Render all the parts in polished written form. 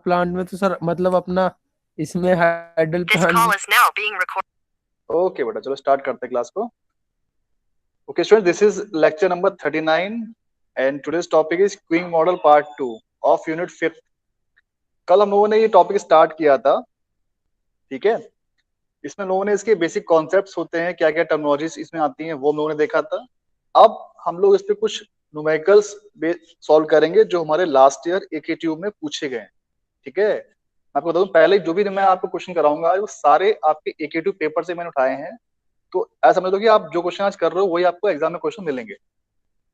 Plant में तो sir मतलब अपना इसमें हाइडल प्लांट। ओके बेटा, चलो स्टार्ट करते हैं क्लास को। Okay student, this is lecture number 39 and today's topic is Qing model part 2 of unit 5। कल हम लोगों ने ये टॉपिक स्टार्ट किया था, ठीक है। इसमें लोगों ने इसके बेसिक कॉन्सेप्ट्स होते हैं, क्या क्या टर्मिनोलॉजीज इसमें आती हैं, वो हम लोगों ने देखा था। अब हम लोग इस पे कुछ न्यूमेरिकल्स सॉल्व करेंगे जो हमारे लास्ट ईयर एके ट्यूब में पूछे गए हैं, ठीक है। मैं आपको बता दूं, पहले जो भी मैं आपको क्वेश्चन कराऊंगा वो सारे आपके एके ट्यूब पेपर से मैंने उठाए हैं। तो ऐसा समझ लो कि आप जो क्वेश्चन आज कर रहे हो वही आपको एग्जाम में क्वेश्चन मिलेंगे,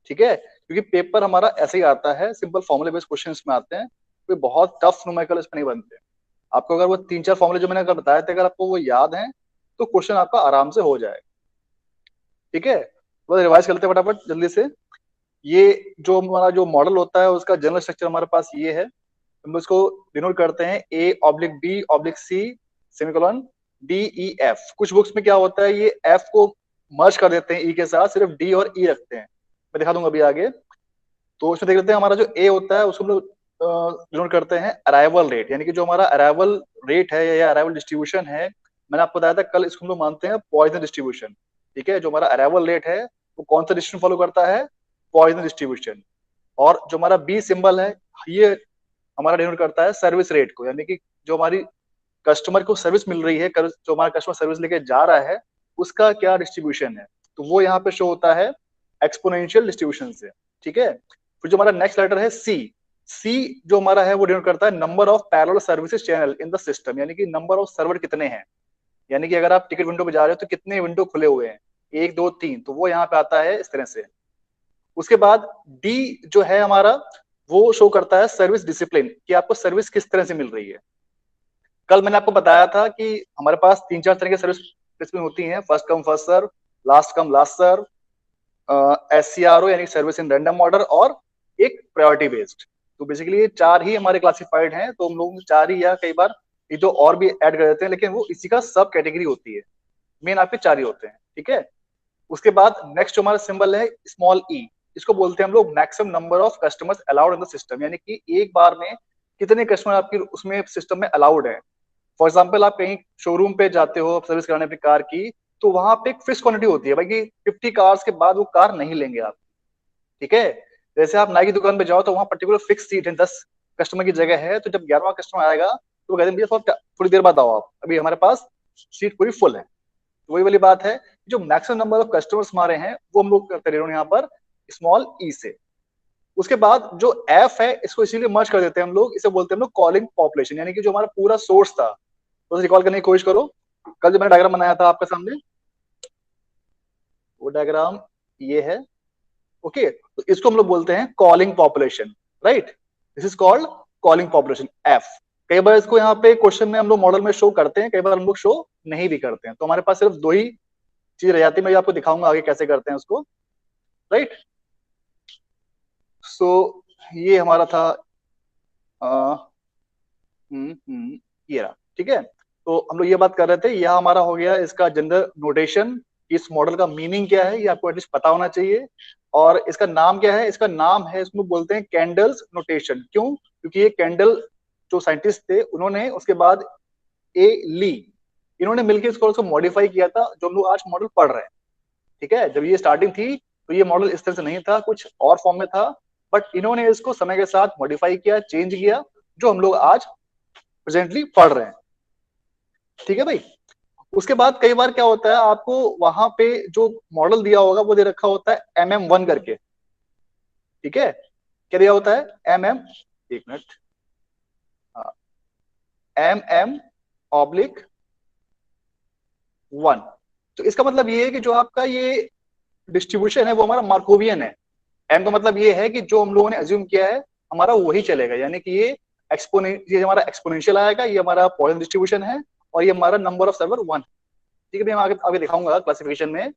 ठीक है। क्योंकि पेपर हमारा ऐसे ही आता है, सिंपल फॉर्मूले बेस्ड क्वेश्चन इसमें आते हैं, कोई बहुत टफ न्यूमेरिकल इसमें नहीं बनते। आपको अगर वो 3-4 फॉर्मूले जो मैंने अगर बताए थे, अगर आपको वो याद है तो क्वेश्चन आपका आराम से हो जाएगा, ठीक है। तो रिवाइज करते हैं फटाफट जल्दी से। ये जो हमारा जो मॉडल होता है उसका जनरल स्ट्रक्चर हमारे पास ये है। हम इसको डिनोट करते हैं A/B/C सेमीकोलन DEF। कुछ बुक्स में क्या होता है, ये F को मर्ज कर देते हैं E के साथ, सिर्फ D और E रखते हैं। मैं दिखा दूंगा अभी आगे। तो उसमें देख लेते हैं, हमारा जो A होता है उसको हम लोग डिनोट करते हैं अराइवल रेट, यानी कि जो हमारा अराइवल रेट है या अराइवल डिस्ट्रीब्यूशन है। मैंने आपको बताया था कल, इसको हम लोग मानते हैं पॉइजन डिस्ट्रीब्यूशन, ठीक है। जो हमारा अराइवल रेट है वो कौन सा डिस्ट्रीब्यूशन फॉलो करता है, पॉइजन डिस्ट्रीब्यूशन। और जो हमारा बी सिंबल है, ये हमारा डिनोट करता है सर्विस रेट को, यानी कि जो हमारी कस्टमर को सर्विस मिल रही है, जो हमारा कस्टमर सर्विस लेके जा रहा है उसका क्या डिस्ट्रीब्यूशन है। तो वो यहाँ पे शो होता है एक्सपोनेंशियल डिस्ट्रीब्यूशन से, ठीक है। फिर जो हमारा नेक्स्ट लेटर है सी, सी जो हमारा है वो डिनोट करता है number of parallel services channel in the system, यानी कि नंबर ऑफ सर्वर कितने हैं। यानी कि अगर आप टिकट विंडो पे जा रहे हो तो कितने विंडो खुले हुए हैं, 1 2 3, तो वो यहाँ पे आता है इस तरह से। उसके बाद डी जो है हमारा, वो शो करता है सर्विस डिसिप्लिन, कि आपको सर्विस किस तरह से मिल रही है। कल मैंने आपको बताया था कि हमारे पास 3-4 तरह की सर्विस डिसिप्लिन होती हैं, first come first serve, last come last serve, SCRO यानी सर्विस इन रैंडम ऑर्डर, और एक प्रायोरिटी बेस्ड। तो बेसिकली ये 4 ही हमारे क्लासिफाइड हैं। तो हम लोग 4 ही, या कई बार ये तो और भी ऐड कर देते हैं, लेकिन वो इसी का सब कैटेगरी होती है। मेन आपके 4 ही होते हैं, ठीक है। उसके बाद नेक्स्ट हमारा सिंबल है स्मॉल ई, इसको बोलते हैं हम लोग maximum number of customers allowed in the system, यानी कि एक बार में कितने कस्टमर आपकी उसमें सिस्टम में अलाउड है। फॉर एग्जाम्पल, आप कहीं शोरूम पे जाते हो सर्विस कराने अपनी कार की, तो वहां पे एक फिक्स क्वांटिटी होती है भाई कि 50 कार्स के बाद वो कार नहीं लेंगे आप, ठीक है। जैसे आप नाई की दुकान पे जाओ तो वहां पर्टिकुलर फिक्स सीट है, 10 कस्टमर की जगह है। तो जब 11वां कस्टमर आएगा तो वो कहते हैं भैया थोड़ी देर बाद आओ आप, अभी हमारे पास सीट पूरी फुल है। तो वही वाली बात है, जो मैक्सिमम नंबर ऑफ कस्टमर्स हमारे हैं वो हम लोग करते रहे यहाँ पर स्मॉल ई से। उसके बाद जो एफ है इसको इसीलिए मर्ज कर देते हैं हम लोग, इसे बोलते हैं हम लोग कॉलिंग पॉपुलेशन, यानी कि जो हमारा पूरा सोर्स था। तो रिकॉल करने की कोशिश करो, कल जो मैंने डायग्राम बनाया था आपके सामने, वो डायग्राम ये है, ओके। तो इसको हम लोग बोलते हैं calling population, right. This is called calling population F. कई बार इसको यहाँ पे क्वेश्चन में हम लोग मॉडल में शो करते हैं, कई बार हम लोग शो नहीं भी करते हैं। तो हमारे पास सिर्फ 2 ही चीज रह जाती है, मैं आपको दिखाऊंगा आगे कैसे करते हैं उसको, राइट। सो ये हमारा था ये रहा, ठीक है। तो हम लोग ये बात कर रहे थे, यह हमारा हो गया इसका जनरल नोटेशन। इस मॉडल का मीनिंग क्या है ये आपको एटलीस्ट पता होना चाहिए। और इसका नाम क्या है, इसका नाम है, इसमें बोलते हैं कैंडल्स नोटेशन। क्यों? क्योंकि ये कैंडल जो साइंटिस्ट थे उन्होंने उसके बाद ए ली, इन्होंने मिलकर इसको मॉडिफाई किया था, जो हम लोग आज मॉडल पढ़ रहे हैं, ठीक है। जब ये स्टार्टिंग थी तो ये मॉडल इस तरह से नहीं था, कुछ और फॉर्म में था। बट इन्होंने इसको समय के साथ मॉडिफाई किया, चेंज किया, जो हम लोग आज प्रेजेंटली पढ़ रहे हैं, ठीक है भाई। उसके बाद कई बार क्या होता है, आपको वहां पे जो मॉडल दिया होगा वो दे रखा होता है MM1 करके, ठीक है। क्या दिया होता है MM, एक मिनट, MM/1। तो इसका मतलब ये है कि जो आपका ये डिस्ट्रीब्यूशन है वो हमारा मार्कोवियन है। एम का मतलब ये है कि जो हम लोगों ने अज्यूम किया है हमारा वही चलेगा, यानी कि ये हमारा एक्सपोनेंशियल आएगा, ये हमारा पॉइजन डिस्ट्रीब्यूशन है, और ये हमारा नंबर ऑफ सर्वर 1, ठीक है। मैं आगे आगे दिखाऊंगा क्लासिफिकेशन में।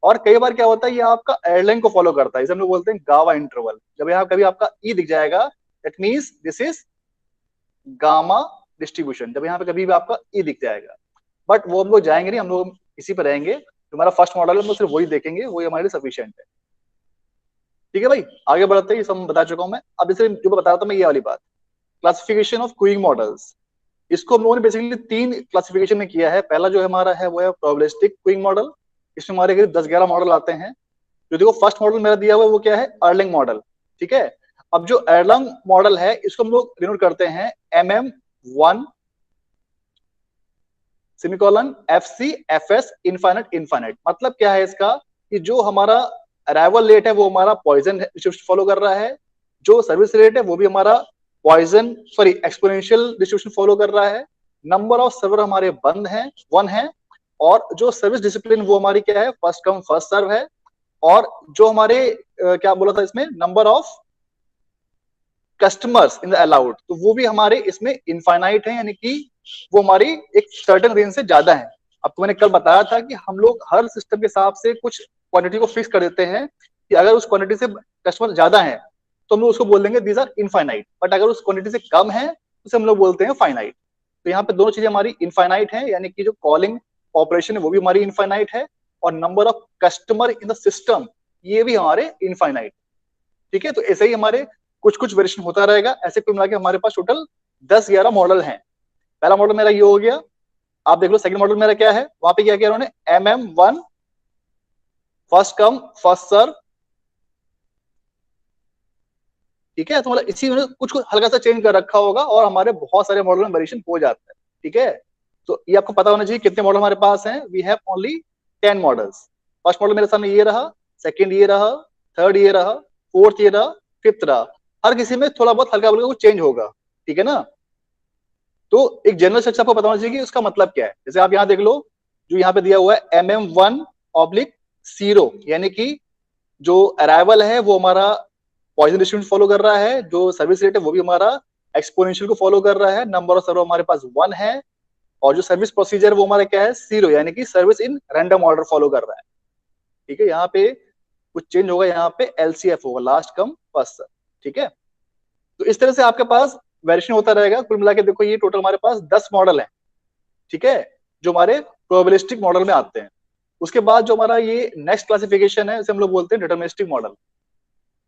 और कई बार क्या होता है, ये आपका एयरलाइन को फॉलो करता है, इसे हम लोग बोलते हैं गावा इंटरवल। जब यहाँ कभी आपका ई दिख जाएगा that means this is gamma distribution, जब यहाँ पे कभी भी आपका ई दिख जाएगा। बट वो हम लोग जाएंगे नहीं, हम लोग इसी पर रहेंगे। जो हमारा फर्स्ट मॉडल है हम लोग सिर्फ वही देखेंगे, वही हमारे लिए सफिशियंट है, ठीक है भाई। आगे बढ़ते हैं, ये सब बता चुका हूं मैं। अब इसे जो बता रहा था मैं, ये वाली बात, क्लासिफिकेशन ऑफ क्यूइंग मॉडल्स। इसको हम लोगों ने बेसिकली 3 क्लासिफिकेशन में किया है। पहला जो हमारा है वो है प्रोबेबिलिस्टिक क्यूइंग मॉडल। इसमें हमारे करीब 10-11 मॉडल आते हैं। जो देखो फर्स्ट मॉडल मेरा दिया हुआ है वो क्या है, अर्लिंग मॉडल। ठीक है, अब जो अर्लिंग मॉडल है इसको हम लोग डिनोट करते हैं MM1 semicolon FC FS infinite infinite. मतलब क्या है इसका कि जो हमारा अराइवल रेट है वो हमारा पॉइजन डिस्ट्रीब्यूशन फॉलो कर रहा है, जो सर्विस रेट है वो भी हमारा Poisson sorry exponential distribution follow कर रहा है, नंबर ऑफ सर्वर हमारे बंद हैं 1 है, और जो सर्विस डिसिप्लिन वो हमारी क्या है, फर्स्ट कम फर्स्ट सर्व है, और जो हमारे क्या बोला था इसमें, number of customers in the allowed, तो वो भी हमारे इसमें इनफाइनाइट है, यानी कि वो हमारी एक सर्टेन रेंज से ज्यादा है। आपको मैंने कल बताया था कि हम लोग हर सिस्टम के हिसाब से कुछ क्वांटिटी को फिक्स कर देते हैं कि अगर उस क्वांटिटी से कस्टमर ज्यादा है तो हम लोग उसको बोल देंगे दीज आर इनफाइनाइट, बट अगर उस क्वांटिटी से कम है तो उसे हम लोग बोलते हैं फाइनाइट। तो यहाँ पे दोनों चीजें हमारी इनफाइनाइट है, यानी कि जो कॉलिंग ऑपरेशन है वो भी हमारी इनफाइनाइट है, और number of customer in the system ये भी हमारे इनफाइनाइट। ठीक है, तो ऐसे ही हमारे कुछ कुछ वेरिएशन होता रहेगा। ऐसे कुल मिला के हमारे पास टोटल 10-11 मॉडल हैं। पहला मॉडल मेरा ये हो गया। आप देख लो सेकंड मॉडल मेरा क्या है, वहां पे क्या किया उन्होंने, MM1 फर्स्ट कम फर्स्ट सर्व। ठीक है, तो मतलब इसी में कुछ कुछ हल्का सा चेंज कर रखा होगा और हमारे बहुत सारे मॉडल में वेरिएशन हो जाता है। ठीक है, तो ये आपको पता होना चाहिए कितने मॉडल हमारे पास हैं। We have only 10 models. First model मेरे सामने ये रहा, सेकंड ये रहा, थर्ड ये रहा, फोर्थ ये रहा, फिफ्थ रहा। हर किसी में थोड़ा बहुत हल्का हल्का कुछ चेंज होगा। ठीक है ना, तो एक जनरल स्ट्रक्चर आपको पता होना चाहिए कि उसका मतलब क्या है। जैसे आप यहाँ देख लो, जो यहाँ पे दिया हुआ है MM1/0, यानी कि जो अराइवल है वो हमारा पॉइजन डिस्ट्रीब्यूशन फॉलो कर रहा है, जो सर्विस रेट है वो भी हमारा एक्सपोनेंशियल को फॉलो कर रहा है, नंबर ऑफ सर्वर हमारे पास 1 है, और जो सर्विस प्रोसीजर वो हमारा क्या है, 0, यानी कि service in random order follow कर रहा है। ठीक है, यहाँ पे कुछ चेंज होगा, यहाँ पे LCF होगा, लास्ट कम फर्स्ट सर्व। ठीक है, तो इस तरह से आपके पास वेरिएशन होता रहेगा। कुल मिला के देखो ये टोटल हमारे पास 10 मॉडल है। ठीक है, जो हमारे प्रोबेबिलिस्टिक मॉडल में आते हैं। उसके बाद जो हमारा ये नेक्स्ट क्लासिफिकेशन है, इसे हम लोग बोलते हैं डिटरमिनिस्टिक मॉडल।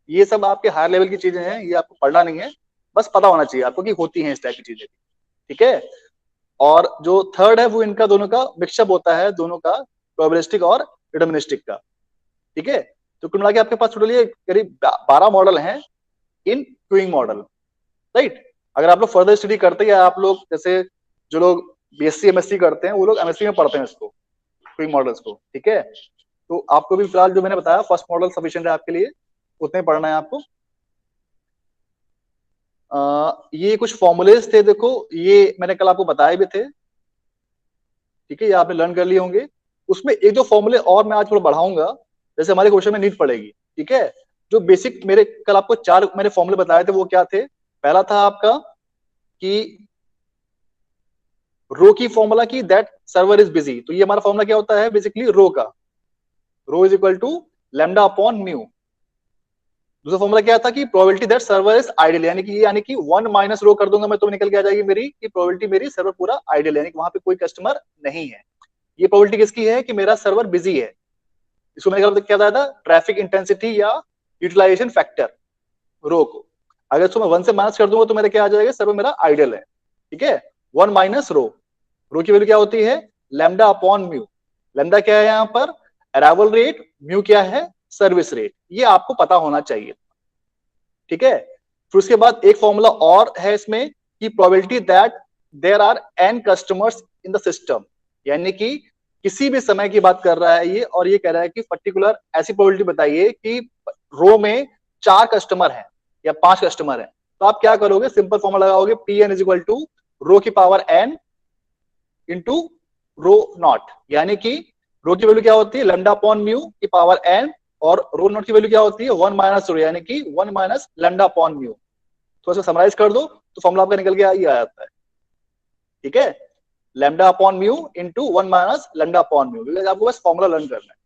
ये सब आपके हायर लेवल की चीजें हैं, ये आपको पढ़ना नहीं है, बस पता होना चाहिए आपको कि होती हैं इस टाइप की चीजें। ठीक है, और जो थर्ड है वो इनका दोनों का मिक्सअप होता है, दोनों का, प्रोबेबिलिस्टिक और डिटरमिनिस्टिक का। ठीक है, तो कुल मिला के आपके पास टोटल ये करीब 12 मॉडल हैं इन क्यूइंग मॉडल। राइट, अगर आप लोग फर्दर स्टडी करते हैं, या आप लोग जैसे जो लोग BSc MSc करते हैं वो लोग MSc में पढ़ते हैं इसको, क्यूइंग मॉडल्स को। ठीक है, तो आपको भी फिलहाल जो मैंने बताया फर्स्ट मॉडल सफिशिएंट है आपके लिए, उतने पढ़ना है आपको। ये कुछ फॉर्मूलेज थे, देखो ये मैंने कल आपको बताए भी थे। ठीक है, ये आपने लर्न कर लिए होंगे। उसमें एक दो फॉर्मूले और मैं आज थोड़ा बढ़ाऊंगा, जैसे हमारे क्वेश्चन में नीड पड़ेगी। ठीक है, जो बेसिक मेरे कल आपको 4 मैंने फॉर्मूले बताए थे वो क्या थे। पहला था आपका कि रो की फॉर्मूला की दैट सर्वर इज बिजी, तो ये हमारा फॉर्मूला क्या होता है बेसिकली, रो का, rho is equal to lambda upon mu. दूसरा फॉर्मूला क्या था कि probability that server is ideal, यानी कि 1 माइनस रो कर दूंगा मैं तो निकल के आ जाएगी मेरी कि प्रोबेबिलिटी मेरी सर्वर पूरा आइडियल, यानी कि वहां पे कोई कस्टमर नहीं है। ये प्रोबेबिलिटी किसकी है कि मेरा सर्वर बिजी है। इसको मैंने क्या बताया था, ट्रैफिक इंटेंसिटी या यूटिलाइजेशन फैक्टर, रो को। अगर इसको मैं 1 से माइनस कर दूंगा तो मेरा क्या आ जाएगा, सर्वर मेरा आइडियल है। ठीक है, 1 माइनस रो, रो की वैल्यू क्या होती है, लैम्डा अपॉन म्यू। लैम्डा क्या है यहाँ पर, अराइवल रेट, म्यू क्या है, सर्विस रेट। ये आपको पता होना चाहिए। ठीक है, फिर उसके बाद एक फॉर्मूला और है इसमें कि probability that there are n customers in the system, यानी कि किसी भी समय की बात कर रहा है ये, और ये कह रहा है कि पर्टिकुलर ऐसी प्रोबेबिलिटी बताइए कि रो में 4 कस्टमर हैं या 5 कस्टमर हैं। तो आप क्या करोगे, सिंपल फॉर्मूला लगाओगे, Pn इज इक्वल टू रो की power n into rho not, यानी कि रो की वैल्यू क्या होती है, लैम्डा अपॉन म्यू की पावर n, और रो नॉट की वैल्यू क्या होती है, 1 माइनस रो, यानी कि 1 माइनस लैम्डा अपॉन म्यू। तो इसको समराइज कर दो तो फॉर्मूला आपका निकल के आ जाता है। ठीक है, lambda upon mu into 1 minus lambda upon mu, because आपको बस फॉर्मूला लर्न करना है।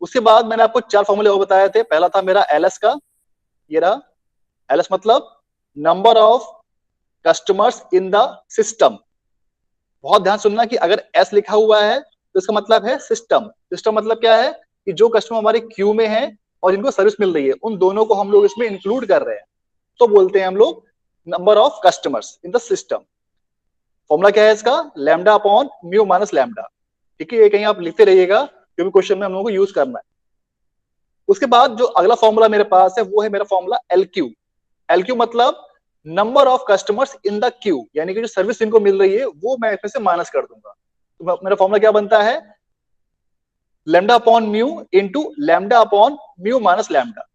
उसके बाद मैंने आपको 4 फॉर्मूले और बताए थे। पहला था मेरा LS का, ये रहा LS, मतलब number of customers in the system. बहुत ध्यान सुनना कि अगर S लिखा हुआ है तो इसका मतलब है सिस्टम। सिस्टम मतलब क्या है कि जो कस्टमर हमारे क्यू में है और जिनको सर्विस मिल रही है, उन दोनों को हम लोग इसमें इंक्लूड कर रहे हैं, तो बोलते हैं हम लोग number of customers in the system. Formula क्या है इसका? Lambda upon mu minus lambda. ठीक है, ये कहीं आप लिखते रहिएगा क्योंकि क्वेश्चन में हम लोगों को यूज करना है। उसके बाद जो अगला फॉर्मूला मेरे पास है वो है मेरा formula L Q. L Q मतलब number of customers in the queue, यानी कि जो सर्विस इनको मिल रही है वो मैं इसमें से माइनस कर दूंगा। तो मेरा फॉर्मूला क्या बनता है? Lambda upon mu into lambda upon mu minus lambda.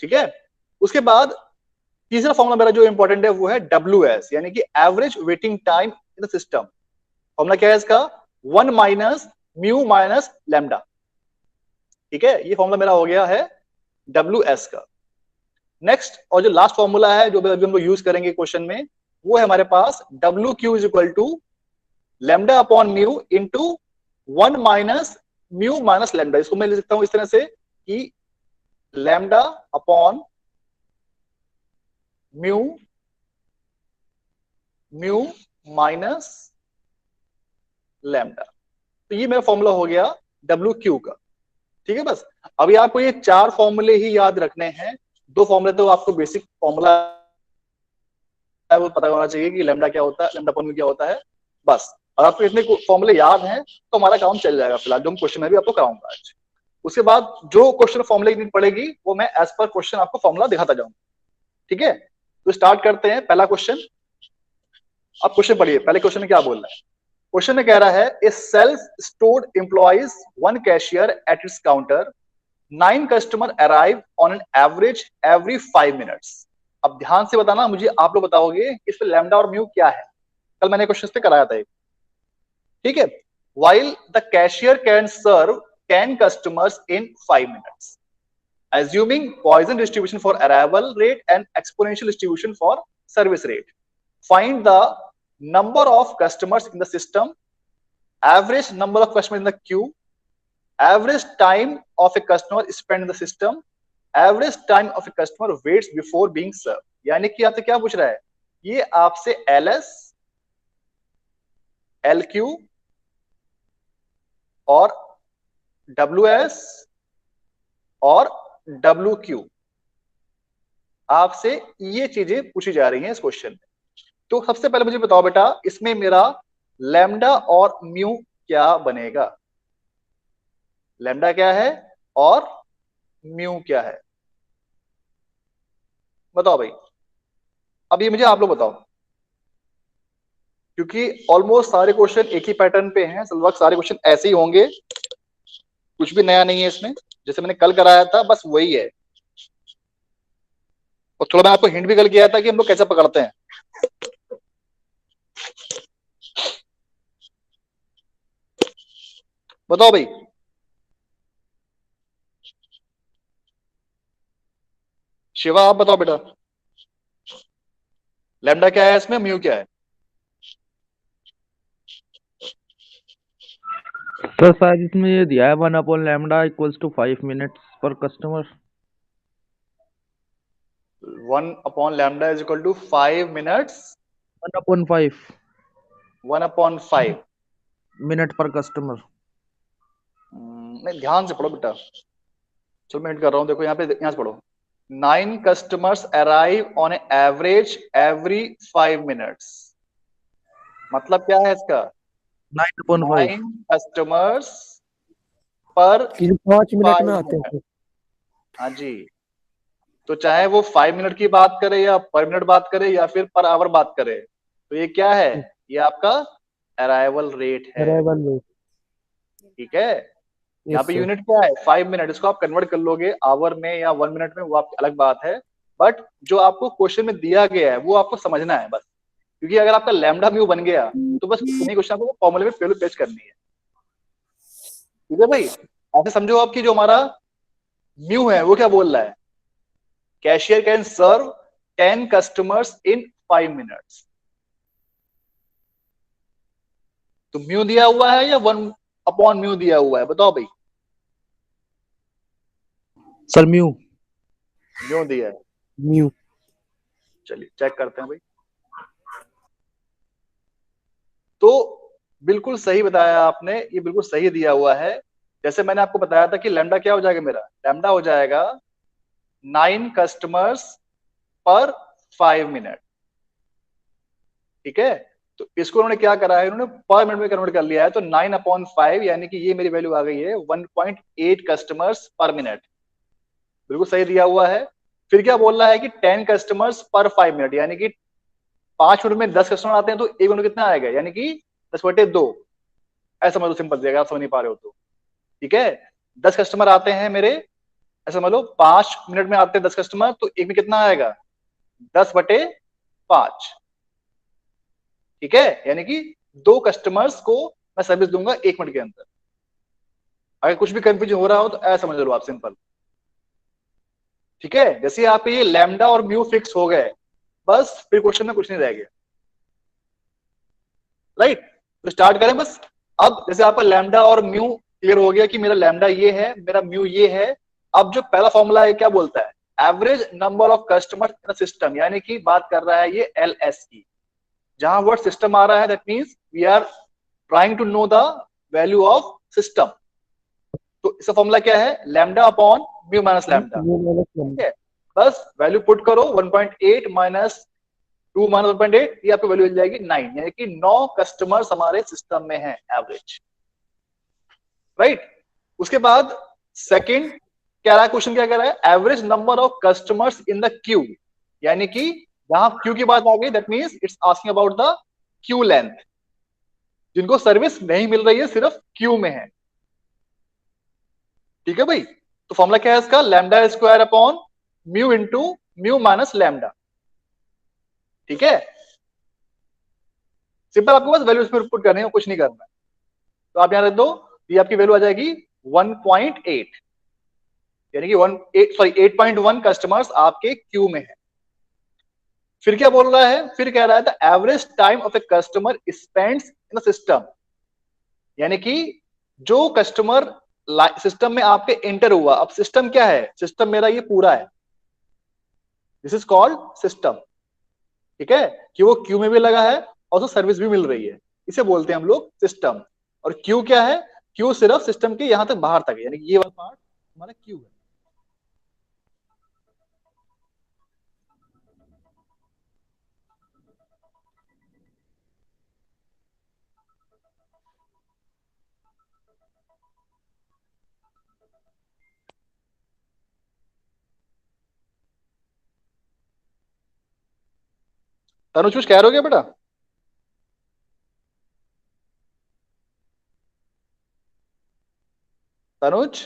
ठीक है, उसके बाद तीसरा फॉर्मूला मेरा जो इंपॉर्टेंट है वो है WS, यानी कि average waiting time in the system. Formula क्या है इसका? 1 माइनस म्यू माइनस लैम्डा। ठीक है, ये फॉर्मूला मेरा हो गया है WS का। नेक्स्ट और जो लास्ट फॉर्मूला है जो अभी हम लोग यूज करेंगे क्वेश्चन में, वो है हमारे पास WQ is equal to lambda upon mu into 1 minus mu minus lambda. इसको मैं लिख सकता हूं इस तरह से कि lambda upon mu mu minus lambda. तो ये मेरा फॉर्मूला हो गया WQ का। ठीक है, बस अभी आपको ये 4 फॉर्मूले ही याद रखने हैं। 2 फॉर्मूले तो आपको बेसिक फॉर्मूला है वो पता होना चाहिए कि लैम्डा क्या होता है, लैम्डा अपॉन म्यू क्या होता है, बस। और आपको इतने फॉर्मूले याद हैं तो हमारा काम चल जाएगा फिलहाल, जो हम क्वेश्चन में भी आपको कराऊंगा आज। उसके बाद जो क्वेश्चन फॉर्मूले की नीड पड़ेगी वो मैं एज पर क्वेश्चन आपको फॉर्मूला दिखाता जाऊंगा। ठीक है, तो स्टार्ट करते हैं पहला क्वेश्चन। अब क्वेश्चन पढ़िए, पहले क्वेश्चन में क्या बोल रहा है। क्वेश्चन में कह रहा है ए self stored employees 1 cashier at its counter, 9 customer arrive on an average every 5 minutes. अब ध्यान से बताना मुझे, आप लोग बताओगे इसमें लैम्डा और म्यू क्या है। कल मैंने क्वेश्चन पे कराया था। ठीक है, while the cashier can serve 10 customers in 5 minutes, assuming Poisson distribution for arrival rate and exponential distribution for service rate, find the number of customers in the system, average number of customers in the queue, average time of a customer spent in the system, average time of a customer waits before being served। यानी कि आपसे क्या पूछ रहा है? ये आपसे LS, LQ और WS और WQ, आपसे ये चीजें पूछी जा रही हैं इस क्वेश्चन में। तो सबसे पहले मुझे बताओ बेटा, इसमें मेरा लैम्डा और म्यू क्या बनेगा? लैम्डा क्या है और म्यू क्या है? बताओ भाई, अब ये मुझे आप लोग बताओ, क्योंकि ऑलमोस्ट सारे क्वेश्चन एक ही पैटर्न पे हैं, लगभग सारे क्वेश्चन ऐसे ही होंगे, कुछ भी नया नहीं है इसमें, जैसे मैंने कल कराया था बस वही है। और थोड़ा मैं आपको हिंट भी कल किया था कि हम लोग कैसे पकड़ते हैं। बताओ भाई, शिवा आप बताओ बेटा, लैम्डा क्या है इसमें, म्यू क्या है? सर शायद इसमें ये दिया है 1 upon lambda equals to 5 minutes per customer. 1 upon lambda is equal to 5 minutes, 1 upon 5 1 upon 5 minute per customer. नहीं, ध्यान से पढ़ो बेटा। चलो मैं हिंट कर रहा हूँ, देखो यहाँ पे, यहाँ से पढ़ो। 9 customers arrive on average every 5 minutes. मतलब क्या है इसका? 9 अपॉन 5 9 कस्टमर्स पर 5 मिनट 5 में आते मिनट। हैं। हाँ जी, तो चाहे वो 5 मिनट की बात करे या पर मिनट बात करे या फिर पर आवर बात करे, तो ये क्या है? ये आपका अराइवल रेट है। Arrival rate. ठीक है, यहाँ पे यूनिट क्या है? 5 मिनट। इसको आप कन्वर्ट कर लोगे आवर में या 1 मिनट में, वो आपकी अलग बात है, बट जो आपको क्वेश्चन में दिया गया है वो आपको समझना है बस। क्योंकि अगर आपका लैम्डा म्यू बन गया तो बस इतनी क्वेश्चन आपको फॉर्मूले में पहले पेश करनी है। ठीक है भाई, ऐसे समझो आपकी जो हमारा म्यू है वो क्या बोल रहा है? Cashier can serve 10 customers in 5 minutes. तो म्यू दिया हुआ है या 1 अपॉन म्यू दिया हुआ है? बताओ भाई। Sir mu. म्यू दिया है। म्यू। चलिए चेक करते हैं भाई। तो बिल्कुल सही बताया आपने, ये बिल्कुल सही दिया हुआ है। जैसे मैंने आपको बताया था कि लैम्डा क्या हो जाएगा मेरा? लैम्डा हो जाएगा 9 कस्टमर्स पर 5 मिनट। ठीक है, तो इसको उन्होंने क्या करा है, उन्होंने पर मिनट में कन्वर्ट कर लिया है, तो 9/5 यानी कि ये मेरी वैल्यू आ गई है 1.8 कस्टमर्स पर मिनट, बिल्कुल सही दिया हुआ है। फिर क्या बोल रहा है कि 10 कस्टमर्स पर 5 मिनट, यानी कि 5 मिनट में 10 कस्टमर आते हैं तो एक मिनट कितना आएगा, यानी कि 10/2, ऐसा मतलब सिंपल दिएगा, आप समझ नहीं पा रहे हो तो। ठीक है, 10 कस्टमर आते हैं मेरे, ऐसा मतलब 5 मिनट में आते हैं 10 कस्टमर, तो एक में कितना आएगा, 10/5। ठीक है, यानी कि 2 कस्टमर्स को मैं सर्विस दूंगा 1 मिनट के अंदर। अगर कुछ भी कंफ्यूजन हो रहा हो तो ऐसा समझ लो आप, सिंपल। ठीक है, जैसे आप ये लैम्डा और म्यू फिक्स हो गए, बस फिर क्वेश्चन में कुछ नहीं रह गया। राइट, तो स्टार्ट करें बस। अब जैसे आपका लैम्डा और म्यू क्लियर हो गया कि मेरा लैम्डा ये है, मेरा म्यू ये है। अब जो पहला फॉर्मूला है क्या बोलता है, average number of customer in system, यानी कि बात कर रहा है ये LS की। जहां वर्ड सिस्टम आ रहा है that means we are trying to know the value of system. तो इसका फॉर्मूला क्या है, lambda upon mu minus lambda. ठीक है, बस वैल्यू पुट करो, 1.8 माइनस 2 माइनस 1.8, ये आपको वैल्यू मिल जाएगी 9, यानी कि 9 कस्टमर्स हमारे सिस्टम में है एवरेज। राइट, उसके बाद सेकंड कह रहा है, क्वेश्चन क्या कह रहा है, average number of customers in the queue, यानी कि जहां क्यू की बात आ गई that means it's asking about the Q length, जिनको सर्विस नहीं मिल रही है, सिर्फ क्यू में है। ठीक है भाई, तो फॉर्मूला क्या है इसका, lambda square upon mu into mu minus lambda. ठीक है, सिंपल, आपको बस वैल्यू इसमें पुट करनी है, कुछ नहीं करना है। तो आप यहां रख दो, ये आपकी वैल्यू आ जाएगी 1.8, यानी कि 8.1 कस्टमर्स आपके क्यू में है। फिर क्या बोल रहा है, फिर कह रहा है the average time of a customer spends in system, यानी कि जो कस्टमर सिस्टम में आपके एंटर हुआ, अब सिस्टम क्या है, सिस्टम मेरा ये पूरा है, दिस इज कॉल्ड सिस्टम। ठीक है, कि वो क्यू में भी लगा है और उसको सर्विस भी मिल रही है, इसे बोलते हैं हम लोग सिस्टम। और क्यू क्या है, क्यू सिर्फ सिस्टम के यहां तक बाहर तक है, यानी कि ये वाला पार्ट हमारा क्यू है। तनुज कुछ कह रहे हो क्या बेटा, तनुज?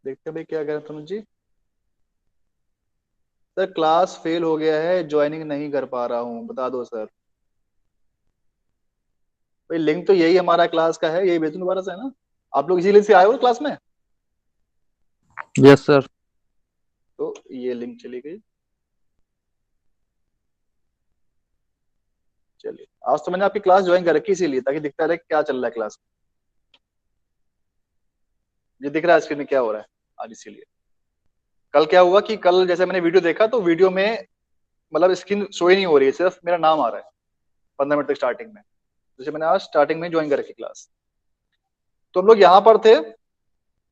देखते हैं भाई क्या कह रहे हैं तनुज जी। सर क्लास फेल हो गया है, ज्वाइनिंग नहीं कर पा रहा हूँ, बता दो सर। भाई लिंक तो यही हमारा क्लास का है, यही भेजूं दोबारा से, है ना? आप लोग इसी लिंक से आए हो क्लास में? Yes sir. तो ये लिंक चली गई। चलिए, आज तो मैंने आपकी क्लास ज्वाइन कर रखी इसीलिए, ताकि दिखता रहे क्या चल रहा है क्लास में। ये दिख रहा है स्क्रीन में क्या हो रहा है आज, इसीलिए। कल क्या हुआ कि कल जैसे मैंने वीडियो देखा तो वीडियो में मतलब स्क्रीन शो ही नहीं हो रही है, सिर्फ मेरा नाम आ रहा है 15 मिनट तक स्टार्टिंग में। जैसे मैंने आज स्टार्टिंग में ज्वाइन कर रखी क्लास, तो हम लोग यहाँ पर थे।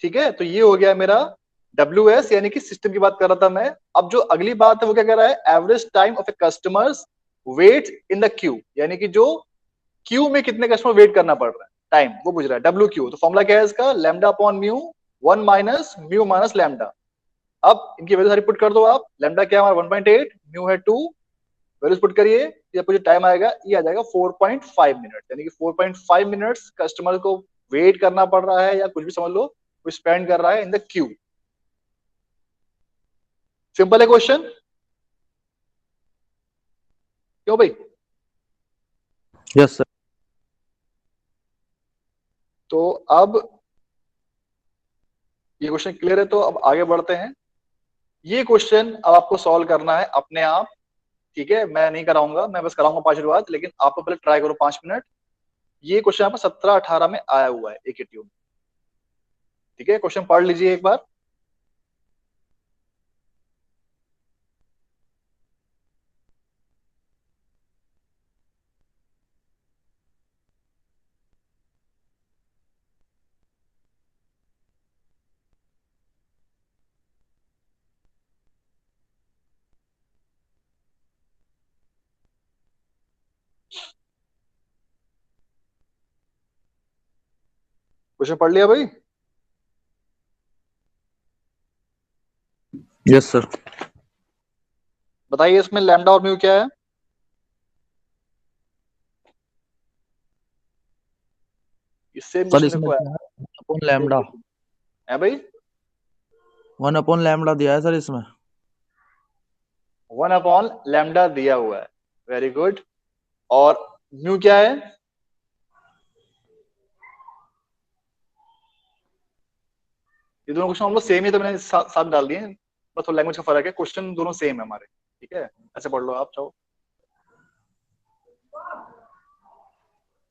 ठीक है, तो ये हो गया मेरा WS, यानी कि सिस्टम की बात कर रहा था मैं। अब जो अगली बात है वो क्या कह रहा है, average time of a customers wait in the queue, यानी कि जो क्यू में कितने कस्टमर वेट करना पड़ रहा है, टाइम वो पूछ रहा है, WQ। तो फॉर्मूला क्या है इसका, lambda upon mu 1 minus mu minus lambda. अब इनकी वैल्यू सारी पुट कर दो आप, लैम्डा क्या हमारा 1.8, म्यू है 2, वैल्यूज पुट करिए, ये आपको जो टाइम आएगा ये आ जाएगा 4.5 मिनट, यानी कि 4.5 मिनट्स कस्टमर को वेट करना पड़ रहा है, या कुछ भी समझ लो, वो स्पेंड कर रहा है इन द क्यू। सिंपल है क्वेश्चन, क्यों भाई? Yes sir. तो अब ये क्वेश्चन क्लियर है, तो अब आगे बढ़ते हैं। ये क्वेश्चन अब आपको सॉल्व करना है अपने आप। ठीक है, मैं नहीं कराऊंगा, मैं बस कराऊंगा 5 मिनट बाद, लेकिन आपको पहले ट्राई करो 5 मिनट। ये क्वेश्चन आपका 17-18 में आया हुआ है एक ट्यूब। ठीक है, क्वेश्चन पढ़ लीजिए एक बार। क्वेश्चन पढ़ लिया भाई? Yes sir. बताइए इसमें लैम्डा और म्यू क्या है? इससे सर क्वेश्चन इसमें देखो क्या है, अपॉन लैम्डा, है भाई। 1/λ दिया है सर इसमें। 1/λ दिया हुआ है, वेरी गुड। और म्यू क्या है? ये दोनों क्वेश्चन हम लोग सेम ही तो मैंने साथ डाल दिए, बस थोड़ा लैंग्वेज का फर्क है, क्वेश्चन दोनों सेम है हमारे। ठीक है, ऐसे पढ़ लो आप चाहो।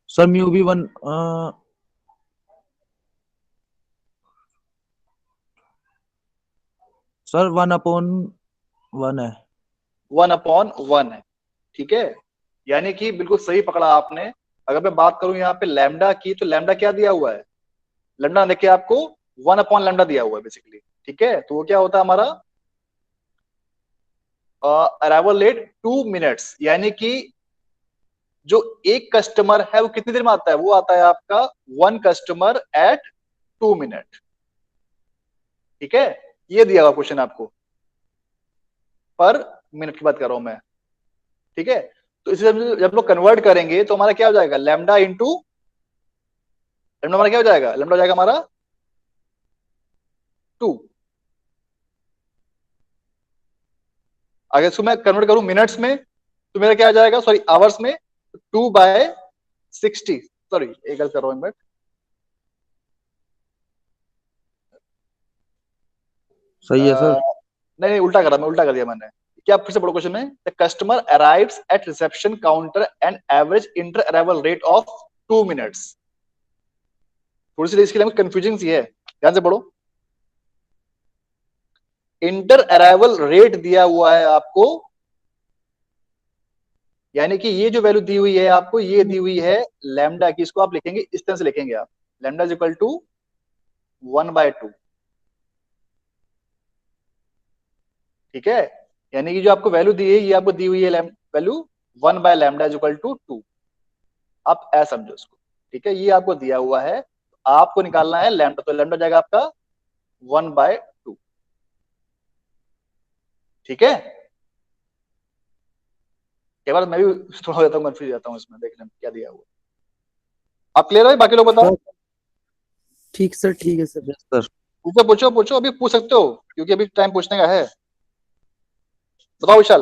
सर म्यू भी वन, सर 1/1 है। 1/1 है, ठीक है। यानी कि बिल्कुल सही पकड़ा आपने। अगर मैं बात करूं यहाँ पे लैम्डा की, तो लैम्डा क्या दिया हुआ है? लैम्डा देखिए आपको 1/λ दिया हुआ है बेसिकली। ठीक है, तो वो क्या होता है हमारा अराइवल लेट 2 मिनट्स, यानी कि जो एक कस्टमर है वो कितनी देर में आता है? वो आता है आपका 1 कस्टमर एट 2 मिनट। ठीक है, ये दिया हुआ क्वेश्चन आपको, पर मिनट की बात कर रहा हूं मैं। ठीक है, तो इसे जब लोग कन्वर्ट करेंगे तो हमारा क्या हो जाएगा? लैम्डा इंटू लैम्डा हमारा क्या हो जाएगा? लैम्डा हो जाएगा हमारा 2। अगर इसको मैं कन्वर्ट करूं मिनट्स में तो मेरा क्या आ जाएगा, सॉरी आवर्स में, 2/60। सॉरी एक गलत कर रहा हूं मैं। सही है सर। नहीं नहीं, उल्टा करा, मैं उल्टा कर दिया मैंने। क्या फिर से पढ़ो क्वेश्चन में, the customer arrives eight reception counter and average inter arrival rate of 2 minutes. थोड़ी सी इसकी लैंग्वेज कंफ्यूजिंग सी है, ध्यान से पढ़ो। इंटर अराइवल रेट दिया हुआ है आपको, यानी कि ये जो वैल्यू दी हुई है आपको, ये दी हुई है लैम्डा की। इसको आप लिखेंगे इस तरह से, लिखेंगे आप लैम्डा इज इक्वल टू 1/2। ठीक है, यानी कि जो आपको वैल्यू दी है, ये आपको दी हुई है वैल्यू 1/λ इज इक्वल टू 2। आप ऐसा समझो उसको। ठीक है, ये आपको दिया हुआ है, आपको निकालना है लैम्डा, तो लैम्डा जाएगा आपका 1/2। ठीक है, एक बार मैं भी थोड़ा हो जाता हूँ, कंफ्यूज जाता हूँ इसमें, देखने में क्या दिया हुआ। आप क्लियर हो? बाकी लोग बताओ। ठीक सर, ठीक है सर। Yes sir. पूछो पूछो पूछो, अभी पूछ सकते हो क्योंकि अभी टाइम पूछने का है। बताओ विशाल।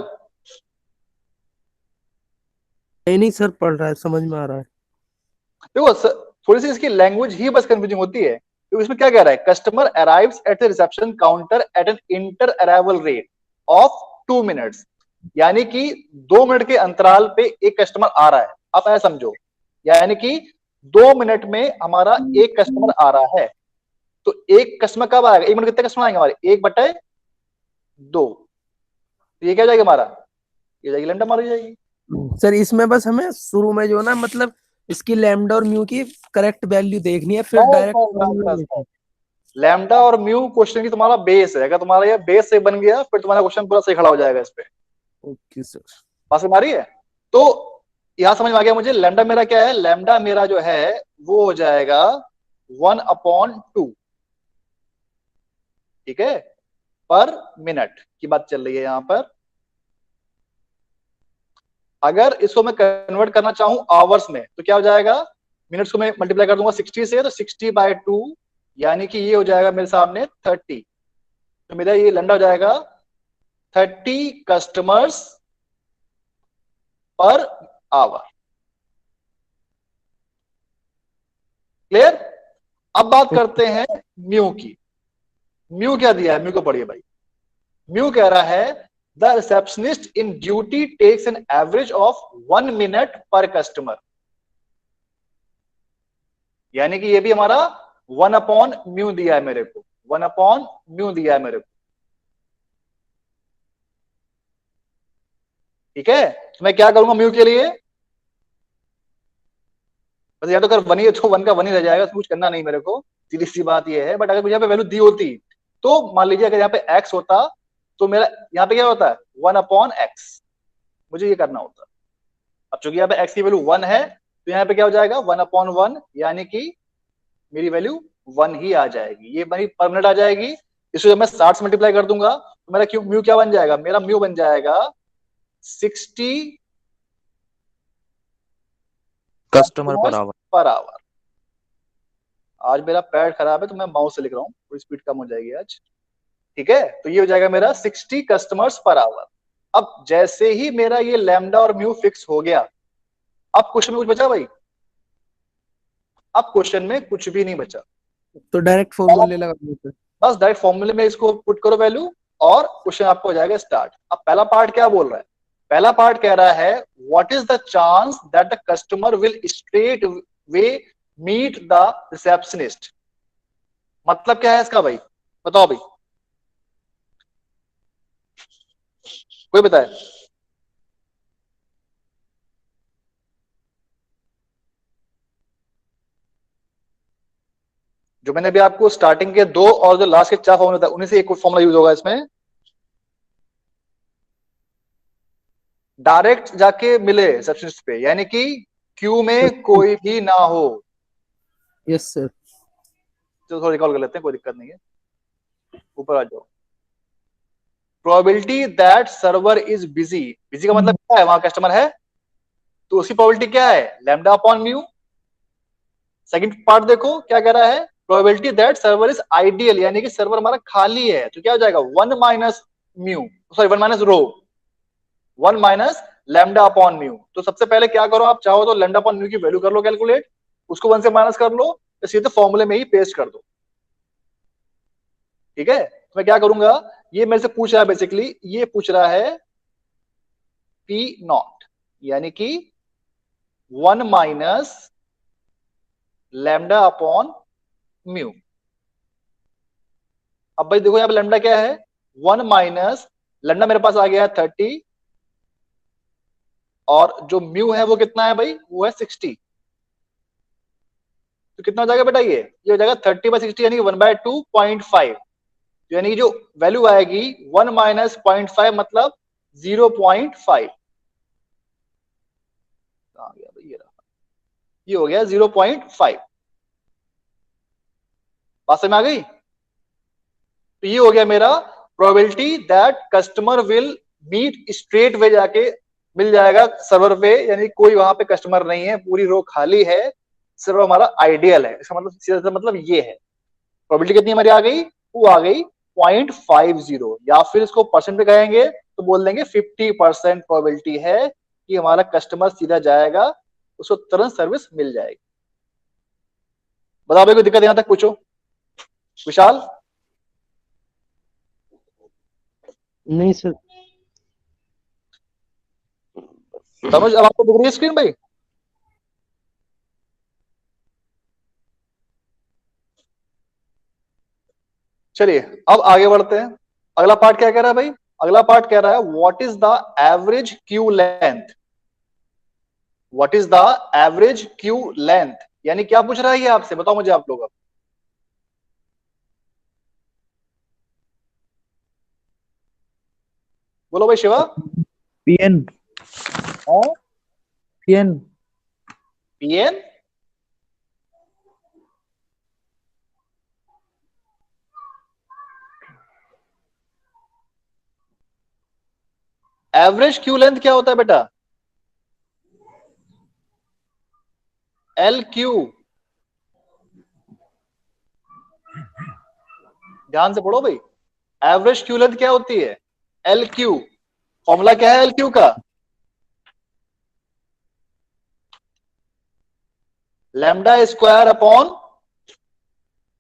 नहीं सर, पढ़ रहा है, समझ में आ रहा है। देखो थोड़ी सी इसकी लैंग्वेज ही बस कंफ्यूजिंग होती है। तो इसमें क्या कह रहा है, customer arrives at the reception counter at an inter arrival rate of 2 minutes, यानी कि 2 मिनट के अंतराल पे एक कस्टमर आ रहा है। आप ऐसा समझो, यानी कि 2 मिनट में हमारा एक कस्टमर आ रहा है। तो एक कस्टमर कब आएगा? 1 मिनट कितने कस्टमर आएंगे हमारे? 1/2। तो ये क्या हो जाएगा हमारा? ये जाएगी लैम्डा मारी जाएगी। सर इसमें बस हमें शुरू में जो ना, मतलब इसकी लैम्डा और म्यू की करेक्ट वैल्यू देखनी है, फिर डायरेक्ट। लैम्डा और म्यू क्वेश्चन की तुम्हारा बेस है। अगर तुम्हारा ये बेस से बन गया, फिर तुम्हारा क्वेश्चन पूरा सही खड़ा हो जाएगा इस पे। Okay sir. पास में आ रही है? तो यहां समझ में आ गया मुझे, लैम्डा मेरा क्या है? लैम्डा मेरा जो है वो हो जाएगा 1/2। ठीक है, पर मिनट की बात चल रही है यहां पर। अगर इसको मैं कन्वर्ट करना चाहूं आवर्स में तो क्या हो जाएगा? मिनट्स को मैं मल्टीप्लाई कर दूंगा 60 से, तो 60/2, यानी कि ये हो जाएगा मेरे सामने 30। तो मेरा ये लैम्डा हो जाएगा 30 कस्टमर्स पर आवर। क्लियर? अब बात करते हैं म्यू की। म्यू क्या दिया है? म्यू को पढ़िए भाई। म्यू कह रहा है the receptionist in duty takes an average of 1 minute per customer, यानी कि ये भी हमारा 1/μ दिया है मेरे को, 1/μ दिया है मेरे को। ठीक है, तो मैं क्या करूंगा म्यू के लिए? बस या तो अगर वन ही है तो 1 का 1 ही रह जाएगा, कुछ करना नहीं मेरे को, सीधी सी बात ये है। बट अगर मुझे यहाँ पे वैल्यू दी होती, तो मान लीजिए अगर यहाँ पे x होता, तो मेरा यहाँ पे क्या होता है? 1/x, मुझे ये करना होता। अब चूंकि यहाँ पे x की वैल्यू 1 है, तो यहाँ पे क्या हो जाएगा? 1/1, यानी कि मेरी वैल्यू 1 ही आ जाएगी, ये मेरी परमानेंट आ जाएगी। इसको जब मैं 60 से मल्टीप्लाई कर दूंगा तो मेरा क्यू म्यू क्या बन जाएगा, मेरा म्यू बन जाएगा 60 customer per hour. Per hour. आज मेरा पैड खराब है तो मैं माउस से लिख रहा हूँ, थोड़ी स्पीड कम हो जाएगी आज, ठीक है। तो ये हो जाएगा मेरा 60 कस्टमर्स पर आवर। अब जैसे ही मेरा ये लैम्डा और म्यू फिक्स हो गया, अब क्वेश्चन में कुछ बचा भाई? अब क्वेश्चन में कुछ भी नहीं बचा, तो डायरेक्ट फॉर्मूले लगा देते। बस डायरेक्ट फॉर्मूले में इसको पुट करो वैल्यू और क्वेश्चन आपको हो जाएगा स्टार्ट। अब पहला पार्ट क्या बोल रहा है? पहला पार्ट कह रहा है what is the chance that the customer will straight way meet the receptionist. मतलब क्या है इसका भाई, बताओ भाई, कोई बताए? जो मैंने अभी आपको स्टार्टिंग के 2 और जो लास्ट के 4 फॉर्मूला था उन्हीं से एक फॉर्मूला यूज होगा इसमें। डायरेक्ट जाके मिले रिसेप्शनिस्ट पे, यानी कि क्यू में कोई भी ना हो। Yes sir. चलो थोड़ा रिकॉल कर लेते हैं, कोई दिक्कत नहीं है, ऊपर आ जाओ। Probability that server is busy, busy का मतलब क्या है, वहां कस्टमर है, तो उसकी प्रोबेबिलिटी क्या है, lambda upon mu. Second part देखो क्या कह रहा है, probability that server is ideal, यानी कि सर्वर हमारा खाली है, तो क्या हो जाएगा 1 minus mu, sorry 1 minus rho, 1 minus lambda upon mu. तो सबसे पहले क्या करो, आप चाहो तो लैम्डा अपॉन म्यू की वैल्यू कर लो कैलकुलेट, उसको 1 से माइनस कर लो, तो सीधे फॉर्मूले में ही पेस्ट कर दो, ठीक है। तो मैं क्या करूंगा, ये मेरे से पूछ रहा है बेसिकली, ये पूछ रहा है पी नॉट, यानी कि 1 माइनस लैम्डा अपॉन म्यू। अब भाई देखो यहाँ पे लैम्डा क्या है, 1 माइनस लैम्डा मेरे पास आ गया है 30, और जो म्यू है वो कितना है भाई, वो है 60। तो कितना हो जाएगा बेटा, ये हो जाएगा 30/60, यानी 1/2.5, यानी कि जो वैल्यू आएगी 1 माइनस 0.5 मतलब 0.5 आ गया भाई, ये हो गया 0.5। बात समझ में आ गई? तो ये हो गया मेरा probability that customer will meet straight way, जाके मिल जाएगा सर्वर पे, यानी कोई वहां पे कस्टमर नहीं है, पूरी रो खाली है, सर्वर हमारा आइडियल है। इसका मतलब सीधा मतलब ये है। प्रोबेबिलिटी कितनी हमारी आ गई, वो आ गई 0.50, या फिर इसको परसेंट पे कहेंगे तो बोल देंगे 50% प्रोबेबिलिटी है कि हमारा कस्टमर सीधा जाएगा, उसको तुरंत सर्विस मिल जाएगी। बताओ भाई, कोई दिक्कत यहां तक पूछो, विशाल? नहीं सर। तनुज, अब आपको दिख रही है स्क्रीन भाई? चलिए अब आगे बढ़ते हैं। अगला पार्ट क्या कह रहा है भाई, अगला पार्ट कह रहा है what is the average queue length. What is the average queue length, यानी क्या पूछ रहा है ये आपसे, बताओ मुझे आप लोग। अब बोलो भाई Shiva. PN. PN. PN? Average queue length क्या होता है बेटा, एल क्यू, ध्यान से पढ़ो भाई। एवरेज क्यू लेंथ क्या होती है, एल क्यू। फॉर्मूला क्या है एल क्यू का, लैम्डा स्क्वायर अपॉन,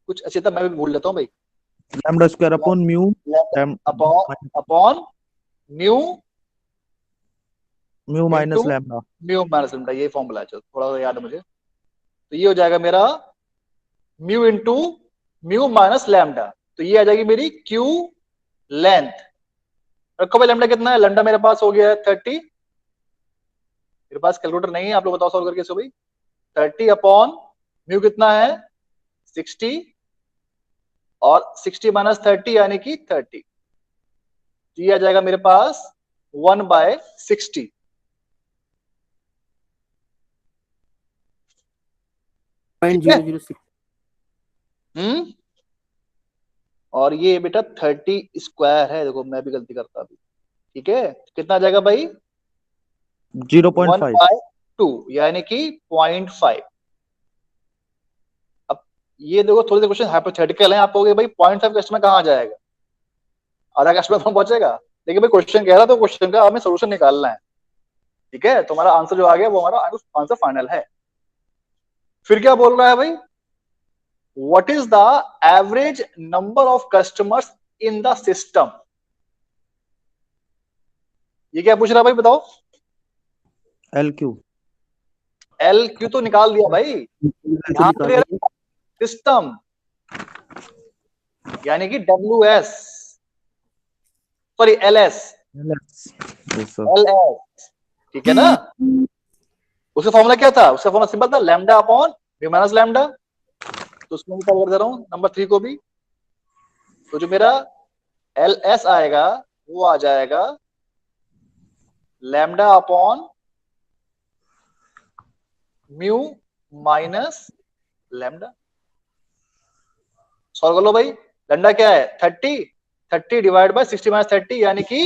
कुछ अच्छी तरह मैं भी भूल लेता हूं भाई, lambda square upon mu upon upon mu mu minus into lambda. Mu minus lambda, ये फॉर्मूला है, चलो थोड़ा सा याद है मुझे। तो ये हो जाएगा मेरा mu into mu minus lambda, तो ये आ जाएगी मेरी क्यू लेंथ। रखो भाई, लैम्डा कितना है, लैम्डा मेरे पास हो गया है 30, मेरे पास कैलकुलेटर नहीं है, आप लोग बताओ सॉल्व करके इसको भाई। 30 अपॉन म्यू कितना है 60, और 60 माइनस 30 यानी कि 30, तो ये आ जाएगा मेरे पास 1/60। पॉइंट ठीक है, 006। और ये बेटा 30 स्क्वायर है, देखो मैं भी गलती करता अभी। ठीक है, कितना आ जाएगा भाई? 0.5 1/2, यानी कि 0.5। अब ये देखो, थोड़े से क्वेश्चन हाइपोथेटिकल है, आप कहोगे भाई 0.5 कस्टमर कहाँ आ जाएगा, आधा कस्टमर कहाँ पहुंचेगा? लेकिन भाई क्वेश्चन कह रहा तो क्वेश्चन का हमें सोल्यूशन निकालना है। ठीक है, तो हमारा आंसर जो आ गया वो हमारा आंसर फाइनल है। फिर क्या बोल रहा है भाई? What is the average number of customers in the system? ये क्या पूछ रहा है भाई, बताओ। LQ एल क्यू तो निकाल दिया भाई, ध्यान तो दे रहा, सिस्टम यानी कि W S, sorry L S, yes sir L S. ठीक है ना? उसका फॉर्मूला क्या था? उसका फॉर्मूला सिंपल था, lambda upon mu minus lambda. तो उसमें निकाल कर दे रहा हूं नंबर 3 को भी। तो जो मेरा एल एस आएगा वो आ जाएगा lambda upon mu minus lambda. Solve कर लो भाई। लैम्डा क्या है? 30, 30 डिवाइड बाय 60 माइनस 30, यानी कि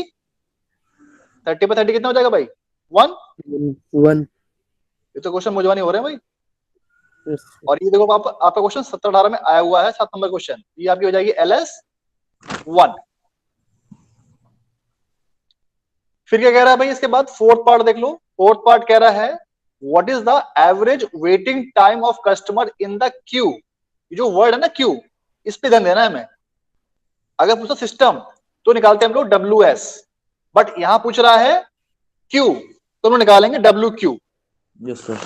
30 पे 30 कितना हो जाएगा भाई? 1। 1। ये तो क्वेश्चन मुझे नहीं हो रहे हैं भाई। और ये देखो आपका क्वेश्चन 17-18 में आया हुआ है, 7 नंबर क्वेश्चन। ये आपकी हो जाएगी एल एस 1। फिर क्या कह रहा है भाई इसके बाद? फोर्थ पार्ट देख लो। फोर्थ पार्ट कह रहा है what is the average waiting time of customer in the Q. ये जो वर्ड है ना क्यू, इस पे ध्यान देना है हमें। अगर पूछा सिस्टम तो निकालते हैं हम लोग डब्ल्यू एस, बट यहां पूछ रहा है क्यू तो हम निकालेंगे डब्ल्यू क्यू। yes sir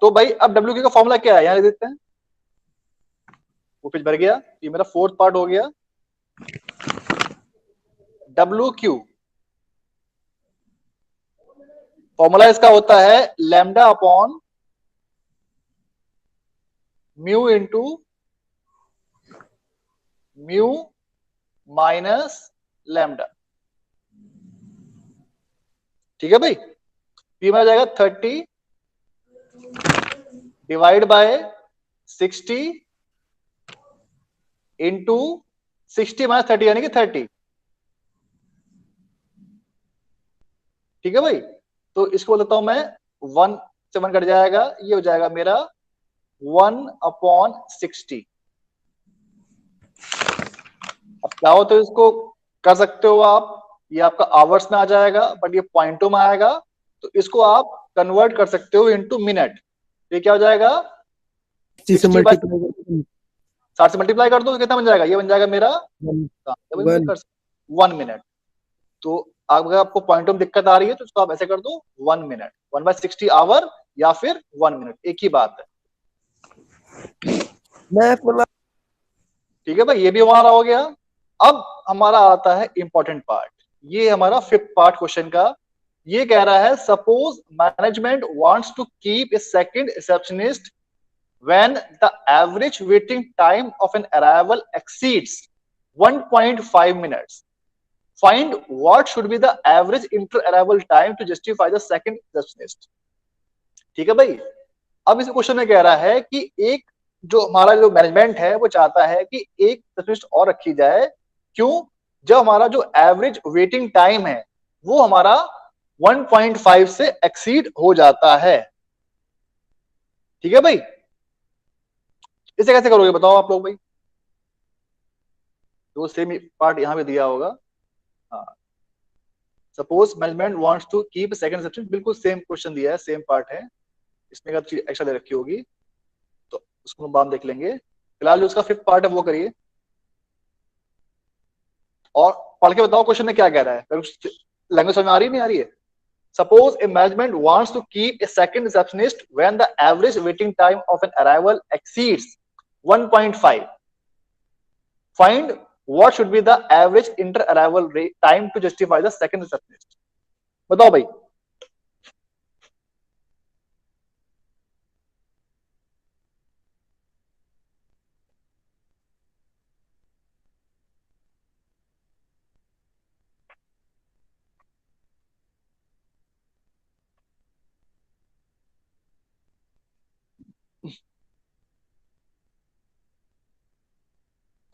तो भाई अब डब्ल्यू क्यू का फॉर्मूला क्या है यहां लिख देते हैं। वो पेज भर गया, ये मेरा फोर्थ पार्ट हो गया। डब्ल्यू क्यू फॉर्मूला इसका होता है lambda upon mu into mu minus lambda. ठीक है भाई, पी में आ जाएगा 30 डिवाइड बाय 60 इंटू 60 माइनस 30 यानी कि 30। ठीक है भाई, तो इसको बोलता हूं मैं 1 से 1 कट जाएगा, ये हो जाएगा मेरा 1/60। अब चाहो तो इसको कर सकते हो आप, ये आपका आवर्स में आ जाएगा, बट ये पॉइंटों में आएगा। तो इसको आप कन्वर्ट कर सकते हो इनटू मिनट। ये क्या हो जाएगा? 60 60 बाय मल्टीप्लाई 60 से मल्टीप्लाई कर दो तो कितना बन जाएगा? ये बन जाएगा मेरा 1। 1 मिनट। तो अगर आपको पॉइंटों में दिक्कत आ रही है तो इसको आप ऐसे कर दो 1 मिनट, 1/60 आवर या फिर 1 मिनट, एक ही बात है। मैं बोला ठीक है भाई, ये भी हमारा हो गया। अब हमारा आता है इंपॉर्टेंट पार्ट, ये हमारा 5th पार्ट क्वेश्चन का। ये कह रहा है suppose management wants to keep a second receptionist when the average waiting time of an arrival exceeds 1.5 minutes. Find what should be the average inter-arrival time to justify the second receptionist. ठीक है भाई, अब इस question में कह रहा है कि एक जो हमारा जो मैनेजमेंट है वो चाहता है कि एक रिसेप्शनिस्ट और रखी जाए। क्यों? जब हमारा जो एवरेज वेटिंग टाइम है वो हमारा 1.5 से एक्सीड हो जाता है। ठीक है भाई, इसे कैसे करोगे बताओ आप लोग भाई? तो सेम पार्ट यहां पे दिया होगा। हाँ, suppose management wants to keep second reception, बिल्कुल सेम क्वेश्चन दिया है, सेम पार्ट है। इसमें अगर चीज एक्स्ट्रा दे रखी होगी तो उसको हम बाद में देख लेंगे। फिलहाल जो उसका 5th पार्ट है वो करिए और पढ़ के बताओ क्वेश्चन में क्या कह रहा है। लैंग्वेज समझ में आ रही है नहीं आ रही है? Suppose a management wants to keep a second receptionist when the average waiting time of an arrival exceeds 1.5. Find what should be the average inter-arrival time to justify the second receptionist. बताओ भाई।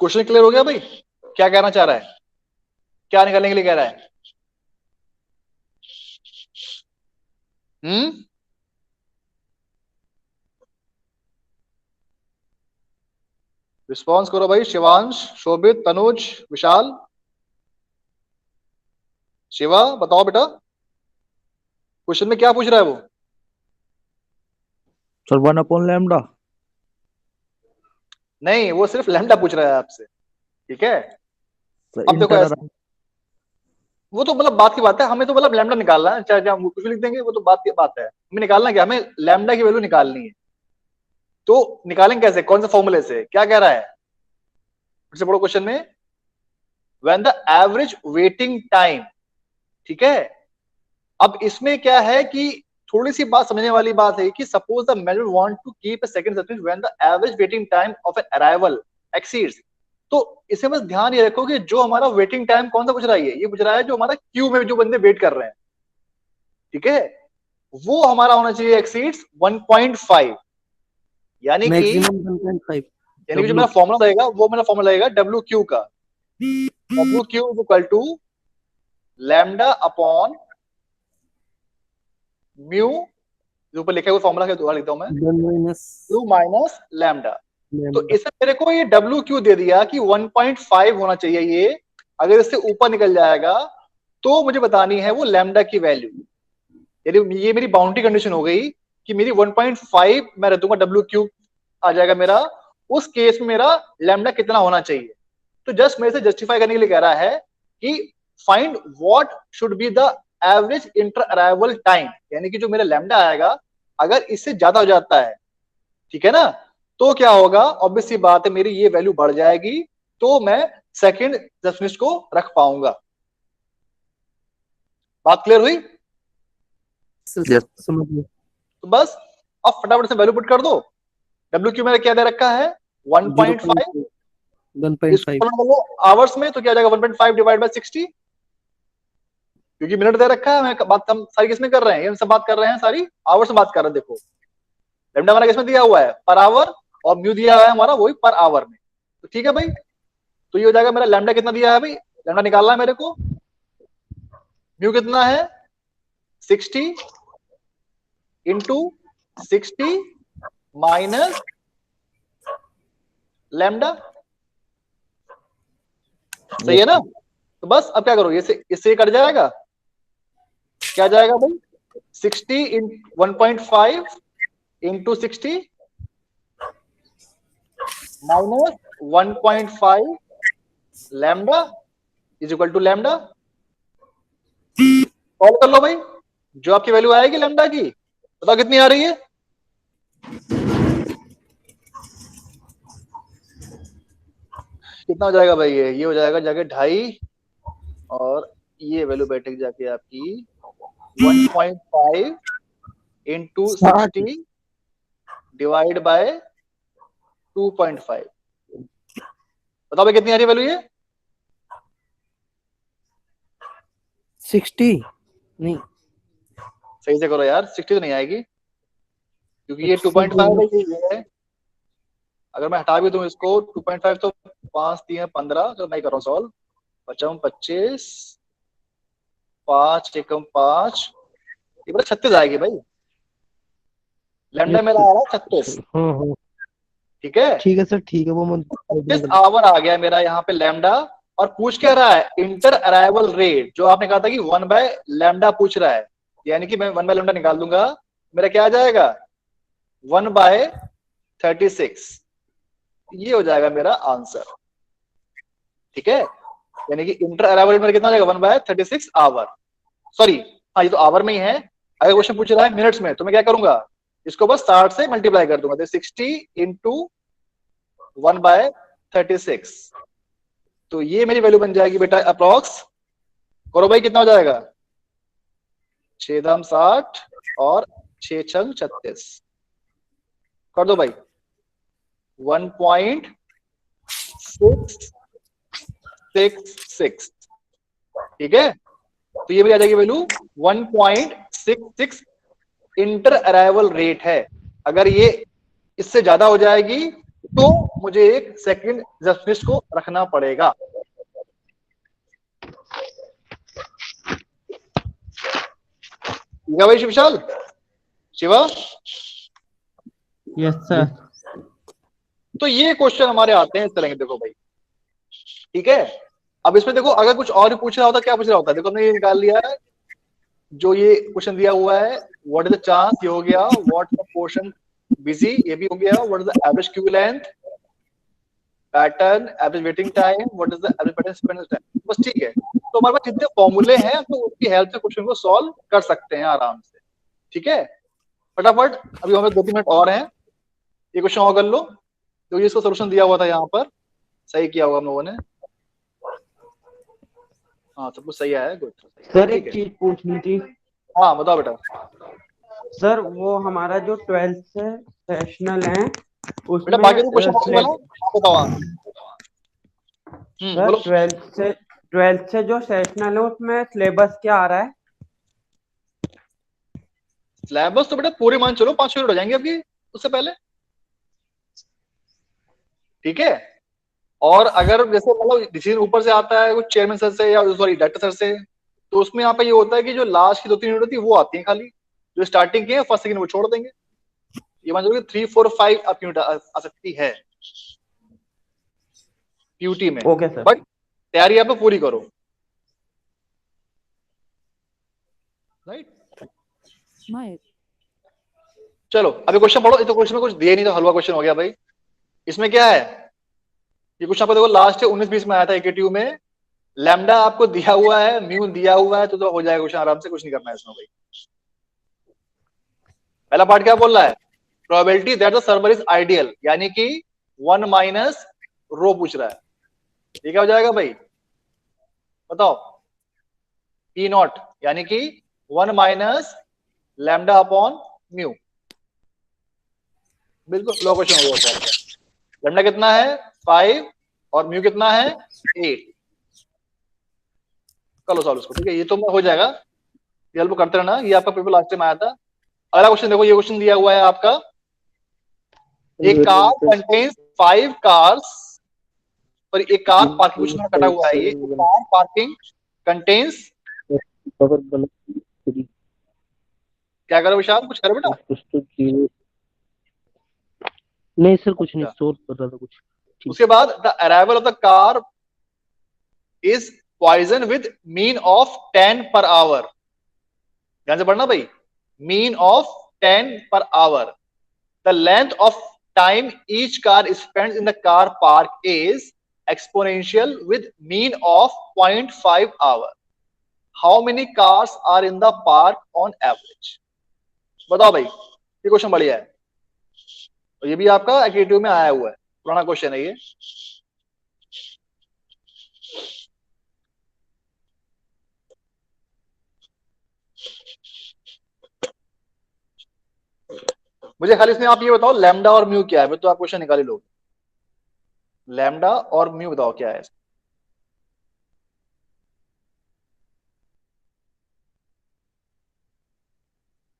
Question clear हो गया भाई? क्या कहना चाह रहा है, क्या निकालने के लिए कह रहा है? रिस्पॉन्स करो भाई। शिवांश, शोभित, तनुज, विशाल। शिवा बताओ बेटा, क्वेश्चन में क्या पूछ रहा है वो? सर 1/λ। नहीं, वो सिर्फ लैम्डा पूछ रहा है आपसे, ठीक है? सर अब देखो ऐसा, इंटर वो तो मतलब बात की बात है, हमें तो मतलब लैम्डा निकालना है, चाहे हम कुछ भी लिख देंगे, वो तो बात की बात है। हमें निकालना क्या, हमें लैम्डा की वैल्यू निकालनी है। तो निकालेंगे कैसे, कौन से फॉर्मूले से, क्या कह रहा है? फिर से पढ़ो क्वेश्चन में, when the average waiting time, ठीक है? अब इसमें क्या है कि थोड़ी सी बात समझने वाली बात है कि suppose the manager want to keep a second suspense when the average waiting time of an arrival exceeds. तो इसे बस ध्यान ये रखो कि जो हमारा वेटिंग टाइम कौन सा पूछ रहा है, ये पूछ रहा है जो हमारा क्यू में जो बंदे वेट कर रहे हैं, ठीक है, वो हमारा होना चाहिए एक्सीड्स 1.5। यानी कि मैक्सिमम 1.5। जो मेरा फॉर्मूला रहेगा वो मेरा फॉर्मूला रहेगा डब्ल्यू क्यू का। W Q is equal to lambda upon mu, जो ऊपर लिखा हुआ फॉर्मूला है दोबारा लिखता हूं मैं, म्यू माइनस लैम्डा। तो इसे मेरे को ये डब्ल्यू क्यू दे दिया कि 1.5 होना चाहिए ये, अगर इससे ऊपर निकल जाएगा तो मुझे बतानी है वो लैम्डा की वैल्यू। यानी ये मेरी बाउंड्री कंडीशन हो गई कि मेरी 1.5 मैं रख दूंगा, डब्ल्यू क्यू आ जाएगा मेरा, उस केस में मेरा लैम्डा कितना होना चाहिए। तो जस्ट मेरे से जस्टिफाई करने के लिए कह रहा है कि find what should be the average inter arrival time, यानी कि जो मेरा लैम्डा आएगा अगर इससे ज्यादा हो जाता है, ठीक है ना, तो क्या होगा, ऑब्वियस सी बात है मेरी ये वैल्यू बढ़ जाएगी, तो मैं सेकंड डेफिनेशन को रख पाऊंगा। बात क्लियर हुई? समझ गया। तो बस अब फटाफट से वैल्यू पुट कर दो। डब्ल्यू क्यू मेरा क्या दे रखा है 1.5, 1.5 आवर्स में, तो क्या जाएगा 1.5 डिवाइड बाय 60, क्योंकि मिनट दे रखा है। मैं बात हम सारी किसमें कर रहे हैं, ये सब बात कर रहे हैं सारी आवर्स में बात कर रहे हैं। देखो लैम्डा हमारा किसमें दिया हुआ है, पर आवर, और म्यू दिया हुआ है हमारा वही पर आवर में। तो ठीक है भाई, तो ये हो जाएगा मेरा लैम्डा कितना दिया है भाई, लैम्डा निकालना है मेरे को। म्यू कितना है 60 इंटू 60 माइनस लैम्डा, सही है ना? तो बस अब क्या करो, इससे कट जाएगा, क्या जाएगा भाई 60 in 1.5 into 60 minus 1.5 lambda is equal to lambda. Solve कर लो भाई, जो आपकी वैल्यू आएगी लैम्डा की, बताओ कितनी आ रही है। कितना हो जाएगा भाई, ये हो जाएगा जाके 2.5, और ये वैल्यू बैठेगी जाके आपकी 1.5 इंटू 60 डिवाइड बाय 2.5। बताओ भाई कितनी आ रही है वैल्यू ये? 60 नहीं, सही से करो यार, 60 तो नहीं आएगी, क्योंकि ये 2.5 है। अगर मैं हटा भी दूं इसको 2.5 तो 5 3 15, तो नहीं कर रहा हूं सॉल्व, 55 25 5 एकम 5, ये बड़ा 36 आएगी भाई। लैम्डा मेरा आ रहा है 36, ठीक है? ठीक है सर, ठीक है। वो 36 आवर आ गया मेरा यहाँ पे लैम्डा। और पूछ क्या रहा है, इंटर अराइवल रेट, जो आपने कहा था कि 1/λ पूछ रहा है, यानी कि मैं 1/λ निकाल दूंगा, मेरा क्या आ जाएगा 1/36, ये हो जाएगा मेरा आंसर, ठीक है? यानी कि इंटर अराइवल मेरा कितना हो जाएगा 1/36 आवर। सॉरी, हाँ ये तो आवर में ही है। अगर क्वेश्चन पूछ रहा है मिनट्स में, तो मैं क्या करूंगा, इसको बस 60 से मल्टीप्लाई कर दूंगा, तो 60 इंटू 1/36, तो ये मेरी वैल्यू बन जाएगी बेटा अप्रोक्स, करो भाई कितना हो जाएगा, 6 दाम 60 और 6 छंग 36, कर दो भाई 1.666, ठीक है? तो ये भी आ जाएगी वैल्यू 1.66 इंटर अराइवल रेट है। अगर ये इससे ज्यादा हो जाएगी तो मुझे एक सेकंड रिसेप्शनिस्ट को रखना पड़ेगा। ठीक है भाई विशाल, शिवा। Yes sir. तो ये क्वेश्चन हमारे आते हैं इस तरह के, देखो भाई, ठीक है। अब इसमें देखो, अगर कुछ और भी पूछ रहा होता, क्या पूछ रहा होता है, देखो हमने ये निकाल लिया है, जो ये क्वेश्चन दिया हुआ है, व्हाट इज द चांस, ये हो गया, व्हाट द पोर्शन बिजी, ये भी हो गया, what is the average queue length, pattern, average waiting time, what is the average pattern spend time, बस ठीक है। तो हमारे पास जितने फॉर्मूले हैं, तो उसकी हेल्प से क्वेश्चन को सॉल्व कर सकते हैं आराम से। ठीक है, फटाफट, अभी हमें 2-3 मिनट और हैं, ये क्वेश्चन और कर लो। तो ये इसका सोल्यूशन दिया हुआ था यहाँ पर, सही किया हुआ हम लोगों ने। हाँ, सब कुछ सही आया है, गुड। सर ठीक एक है, चीज पूछनी थी। हाँ बताओ बेटा। सर वो हमारा जो 12th से सेशनल है बेटा उसमें बाकी क्वेश्चन बताओ, स्लेब। हाँ बताओ, हाँ। सर बोलो। 12th से जो सेशनल है उसमें सिलेबस क्या आ रहा है? सिलेबस तो बेटा पूरे मान चलो 5 मिनट हो जाएंगे अभी, उससे पहले। ठीक है, और अगर जैसे मतलब डिसीजन ऊपर से आता है कुछ चेयरमैन सर से या सॉरी डायरेक्टर सर से, तो उसमें यहाँ पे ये होता है कि जो लास्ट की 2-3 मिनट होती है वो आती है खाली, जो स्टार्टिंग की है फर्स्ट सेकंड वो छोड़ देंगे। ये मान चलो कि 3-4-5 आपकी यूनिट आ सकती है पीयूटी में। Okay sir. बट तैयारी आप पूरी करो, राइट। चलो अभी क्वेश्चन पढ़ो। ये तो क्वेश्चन में कुछ दिया नहीं, तो हलवा क्वेश्चन हो गया भाई। इसमें क्या है, ये क्वेश्चन आपको देखो लास्ट 19-20 में आया था एकेटीयू में। लैम्डा आपको दिया हुआ है, म्यू दिया हुआ है, तो हो जाएगा क्वेश्चन आराम से, कुछ नहीं करना है इसमें भाई। पहला पार्ट क्या बोल रहा है, probability that the server is ideal, यानी कि 1 माइनस रो पूछ रहा है। ये क्या हो जाएगा भाई, बताओ। पी नॉट यानी कि 1 माइनस लैम्डा अपॉन म्यू, बिल्कुल फ्लो क्वेश्चन हो गया। लैम्डा कितना है 5 और म्यू कितना है 8। करो सॉल्व इसको, ठीक है, ये तो हो जाएगा, ये हेल्प करते रहना, ये आपका पेपर लास्ट टाइम आया था। अगला क्वेश्चन देखो, ये क्वेश्चन दिया हुआ है आपका, एक कार कंटेन्स 5 कार्स, पर एक कार पार्किंग कुछ कटा हुआ है, ये कार पार्किंग कंटेन्स, क्या करो विशाल, कुछ करो बेटा। कुछ तो जीरो नहीं सर, कुछ नहीं, सोल्व कर रहा था कुछ। उसके बाद the arrival of the car is Poisson with mean of 10 per our. ध्यान से पढ़ना भाई, mean of 10 per hour. The length of time each car spends in the car park is exponential with mean of 0.5 hour. How many cars are in the park on average. बताओ भाई, ये question बढ़िया है, और ये भी आपका AKTU में आया हुआ है, पुराना क्वेश्चन है ये। मुझे खाली इसमें आप ये बताओ, लैम्डा और म्यू क्या है, तो आप क्वेश्चन निकाले लोग। लैम्डा और म्यू बताओ क्या है।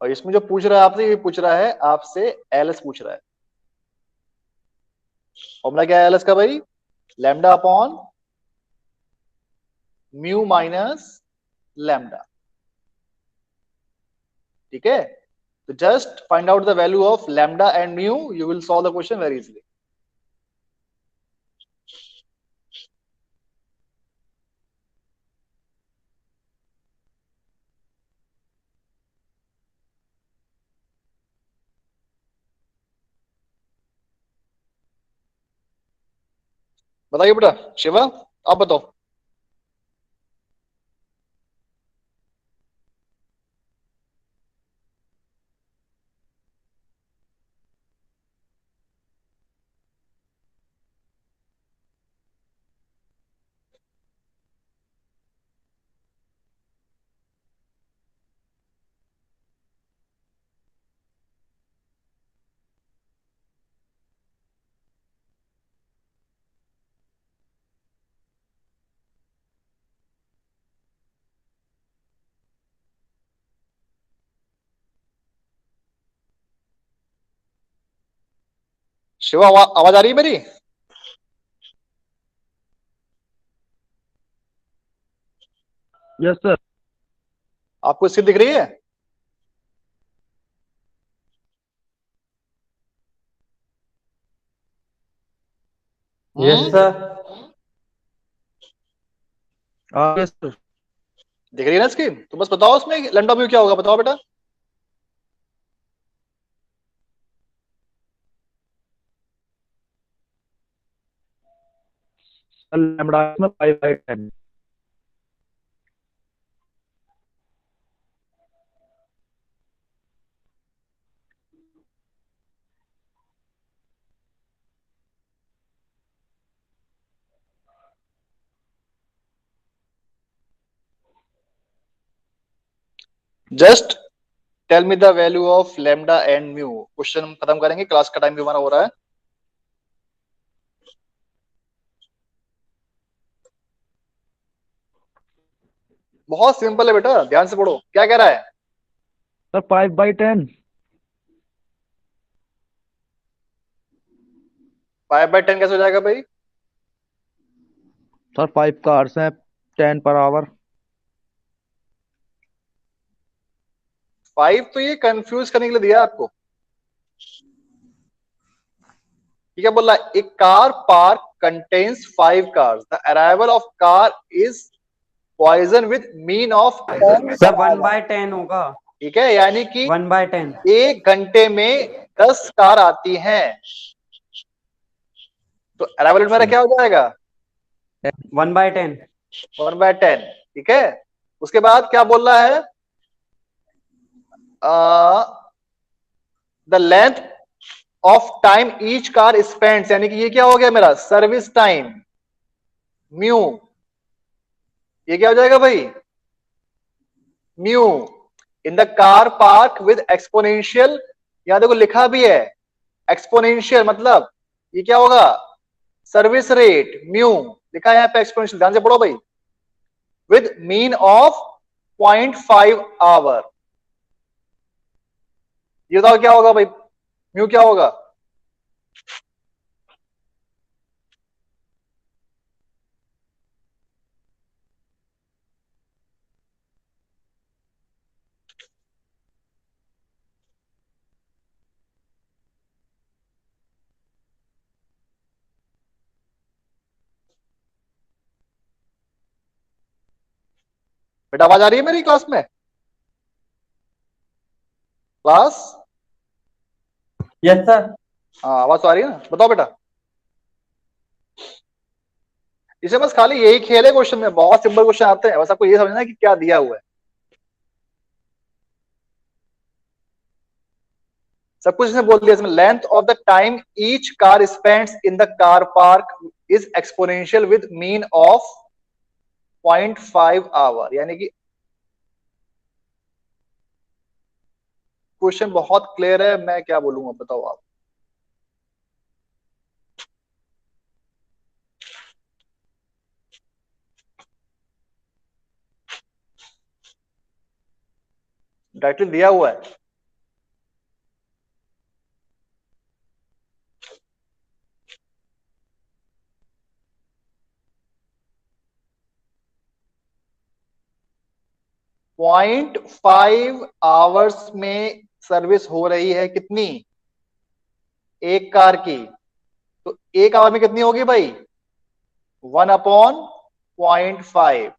और इसमें जो पूछ रहा है आपसे, ये पूछ रहा है आपसे एलएस पूछ रहा है। फॉर्मूला क्या है एलएस का भाई, lambda upon mu minus lambda. ठीक है, तो just find out the value of lambda and mu, you will solve the question very easily. बताइए बेटा, शिवा आप बताओ। शिवा आवाज आ रही है मेरी? Yes sir. आपको स्क्रीन दिख रही है? Yes sir. Yes sir. दिख रही है ना स्क्रीन? तो बस बताओ उसमें लैम्डा म्यू क्या होगा, बताओ बेटा। लैम्बडा में 5/10। Just tell me the value of lambda and mu. Question हम खत्म करेंगे, क्लास का टाइम भी हमारा हो रहा है। बहुत सिंपल है बेटा, ध्यान से पढ़ो। क्या कह रहा है? सर 5/10। 5/10 कैसे हो जाएगा भाई? सर 5 कार्स हैं 10 पर आवर। 5 तो ये कंफ्यूज करने के लिए दिया आपको। क्या बोल रहा है? एक car park contains 5 cars, the arrival of car is Poisson with mean of 10 sir 1/10 होगा। ठीक है, यानी कि 1/10। 1 घंटे में 10 कार आती हैं, तो अराइवल मेरा क्या हो जाएगा? 1/10। 1/10। ठीक है, उसके बाद क्या बोल रहा है? The length of time each car spends, यानी कि ये क्या हो गया मेरा? Service time mu. ये क्या हो जाएगा भाई? Mu in the car park with exponential. यहां देखो लिखा भी है एक्सपोनेंशियल, मतलब ये क्या होगा? सर्विस रेट म्यू लिखा है यहाँ पे एक्सपोनेंशियल, ध्यान से पढ़ो भाई। With mean of 0.5 hour. ये बताओ क्या होगा भाई? म्यू क्या होगा? बेटा आवाज आ रही है मेरी क्लास में? क्लास? Yes sir. हाँ आवाज तो आ रही है ना? बताओ बेटा। इसे बस खाली यही खेल है, क्वेश्चन में बहुत सिंपल क्वेश्चन आते हैं, बस आपको ये समझना है कि क्या दिया हुआ है। सब कुछ इसने बोल दिया इसमें। Length of the time each car spends in the car park is exponential with mean of 0.5 hour, यानी कि क्वेश्चन बहुत क्लियर है। मैं क्या बोलूंगा बताओ आप? डायरेक्टली दिया हुआ है। पॉइंट 5 आवर्स में सर्विस हो रही है कितनी? एक कार की। तो एक आवर में कितनी होगी भाई? 1/0.5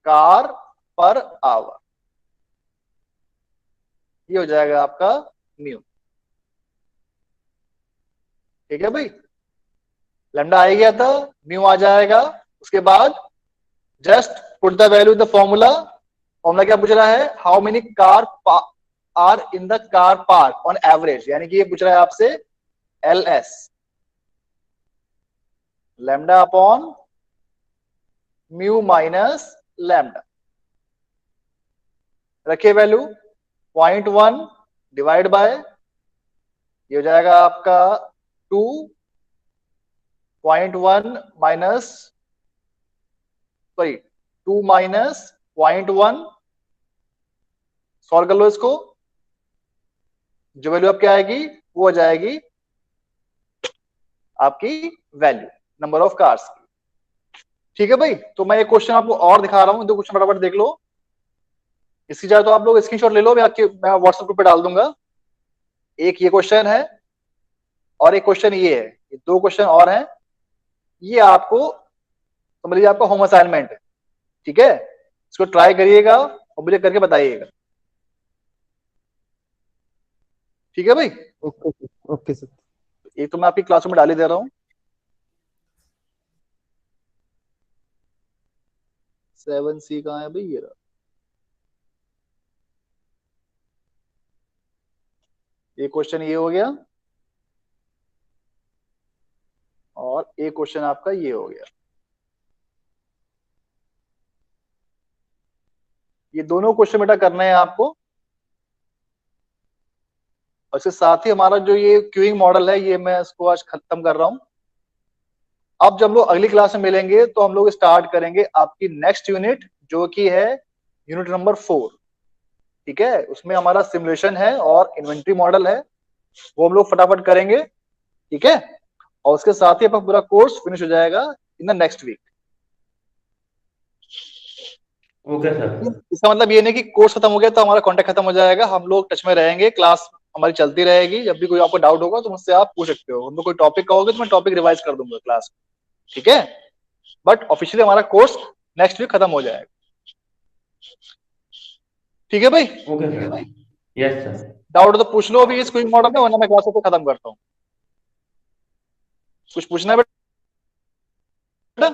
कार पर आवर। ये हो जाएगा आपका म्यू। ठीक है भाई, लैम्डा आ गया था, म्यू आ जाएगा। उसके बाद just put the value in the formula. Formula क्या पूछ रहा है? How many car are in the car park on average, यानी कि ये पूछ रहा है आपसे LS, lambda upon mu minus lambda. रखिए वैल्यू 0.1 डिवाइड बाय, ये हो जाएगा आपका 2.1 माइनस, सॉरी 2 माइनस 0.1। सॉल्व कर लो इसको, जो वैल्यू आपकी आएगी वो हो जाएगी आपकी वैल्यू नंबर ऑफ कार्स की। ठीक है भाई, तो मैं एक क्वेश्चन आपको और दिखा रहा हूँ, दो क्वेश्चन फटाफट देख लो। इसकी चाहे तो आप लोग स्क्रीनशॉट ले लो, मैं व्हाट्सएप ग्रुप पे डाल दूंगा। एक ये क्वेश्चन है और एक क्वेश्चन ये है, ये दो क्वेश्चन और हैं। ये आपको समझ लीजिए आपका होम असाइनमेंट है, ठीक है। इसको ट्राई करिएगा और मुझे करके बताइएगा, ठीक है भाई। Okay sir, okay sir. एक तो मैं आपकी क्लासरूम में डाल ही दे रहा हूँ। 7C कहाँ है भाई, ये रहा। एक क्वेश्चन ये हो गया और एक क्वेश्चन आपका ये हो गया। ये दोनों क्वेश्चन बेटा करने हैं आपको। और इसके साथ ही हमारा जो ये क्यूइंग मॉडल है, ये मैं इसको आज खत्म कर रहा हूं। अब जब लोग अगली क्लास में मिलेंगे तो हम लोग स्टार्ट करेंगे आपकी नेक्स्ट यूनिट, जो कि है यूनिट नंबर 4, ठीक है। उसमें हमारा सिमुलेशन है और इन्वेंट्री मॉडल है, वो हम लोग फटाफट करेंगे, ठीक है। और उसके साथ ही अपना पूरा कोर्स फिनिश हो जाएगा in the next week. Okay sir. इसका मतलब ये नहीं कि कोर्स खत्म हो गया तो हमारा कांटेक्ट खत्म हो जाएगा, हम लोग टच में रहेंगे, क्लास हमारी चलती रहेगी। जब भी कोई आपको डाउट होगा तो मुझसे आप पूछ सकते हो, हम लोग कोई टॉपिक कहोगे तो मैं टॉपिक रिवाइज कर दूंगा क्लास में, ठीक है। बट ऑफिशियली हमारा कोर्स नेक्स्ट वीक खत्म हो जाएगा, ठीक है भाई। Okay sir, yes sir. Doubt तो पूछ लो अभी इस क्विज मॉडल में, वरना मैं क्लास को खत्म करता हूँ। कुछ पूछना है बेटा?